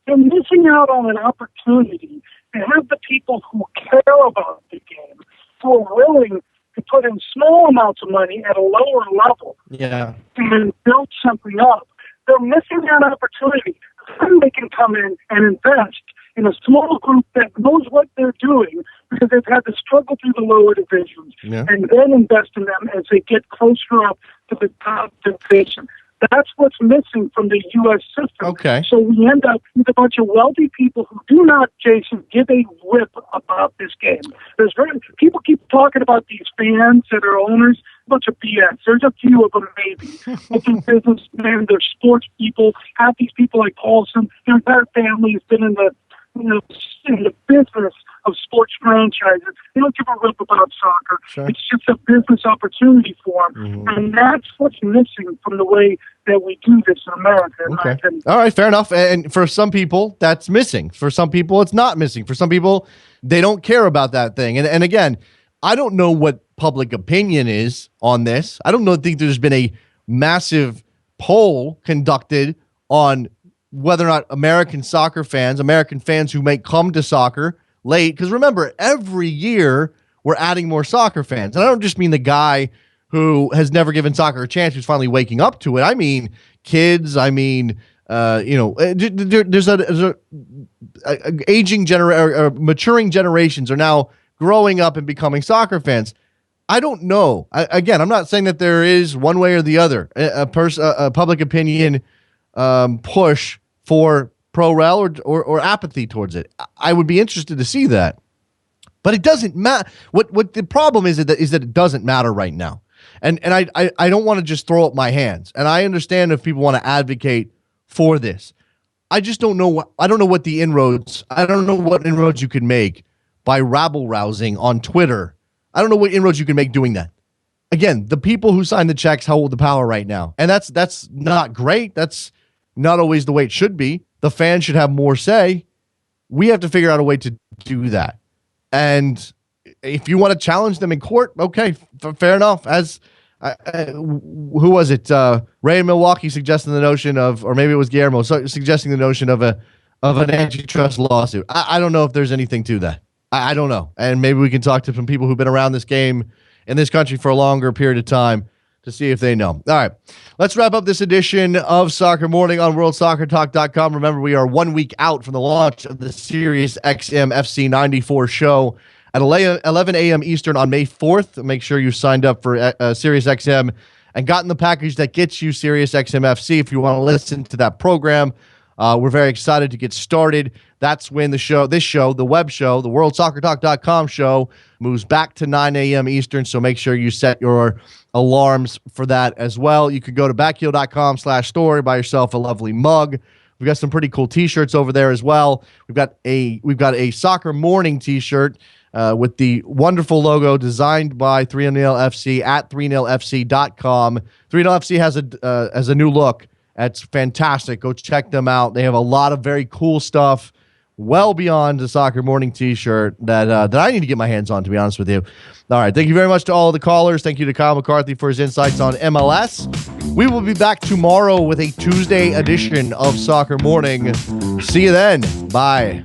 Speaker 10: they're missing out on an opportunity to have the people who care about the game, who are willing to put in small amounts of money at a lower level and build something up. They're missing that opportunity. Then they can come in and invest in a small group that knows what they're doing because they've had to struggle through the lower divisions, and then invest in them as they get closer up to the top division. That's what's missing from the U.S. system.
Speaker 2: Okay.
Speaker 10: So we end up with a bunch of wealthy people who do not, Jason, give a rip about this game. People keep talking about these fans that are owners. A bunch of BS. There's a few of them, maybe. But they're businessmen, they're sports people. Half these people like Paulson, their entire family has been in the business of sports franchises. They don't give a rip about soccer.
Speaker 2: Sure.
Speaker 10: It's just a business opportunity for them.
Speaker 2: Mm-hmm.
Speaker 10: And that's what's missing from the way that we do this in America. In my opinion.
Speaker 2: All right, fair enough. And for some people, that's missing. For some people, it's not missing. For some people, they don't care about that thing. And again, I don't know what public opinion is on this. I don't think there's been a massive poll conducted on whether or not American soccer fans, American fans who may come to soccer late, because remember, every year we're adding more soccer fans. And I don't just mean the guy who has never given soccer a chance who's finally waking up to it. I mean kids. I mean, there's a maturing generations are now growing up and becoming soccer fans. I don't know. Again, I'm not saying that there is one way or the other a public opinion push for pro-rel or apathy towards it. I would be interested to see that. But it doesn't matter. What the problem is that it doesn't matter right now. And I don't want to just throw up my hands. And I understand if people want to advocate for this. I just don't know I don't know what inroads you could make by rabble-rousing on Twitter. I don't know what inroads you can make doing that. Again, the people who sign the checks hold the power right now. And that's not great. That's not always the way it should be. The fans should have more say. We have to figure out a way to do that. And if you want to challenge them in court, okay, fair enough. As who was it? Ray in Milwaukee suggesting the notion of, or maybe it was Guillermo suggesting the notion of an antitrust lawsuit. I don't know if there's anything to that. I don't know. And maybe we can talk to some people who've been around this game in this country for a longer period of time to see if they know. All right, let's wrap up this edition of Soccer Morning on WorldSoccerTalk.com. Remember, we are 1 week out from the launch of the Sirius XM FC 94 show at 11 a.m. Eastern on May 4th. Make sure you signed up for Sirius XM and gotten the package that gets you Sirius XM FC if you want to listen to that program. We're very excited to get started. That's when the web show, the WorldSoccerTalk.com show, moves back to 9 a.m. Eastern, so make sure you set your alarms for that as well. You can go to backheel.com/store, buy yourself a lovely mug. We've got some pretty cool t-shirts over there as well. We've got a Soccer Morning t-shirt with the wonderful logo designed by 3NLFC at 3NLFC.com. 3NLFC has a new look. That's fantastic. Go check them out. They have a lot of very cool stuff, well beyond the Soccer Morning t-shirt that I need to get my hands on, to be honest with you. All right. Thank you very much to all the callers. Thank you to Kyle McCarthy for his insights on MLS. We will be back tomorrow with a Tuesday edition of Soccer Morning. See you then. Bye.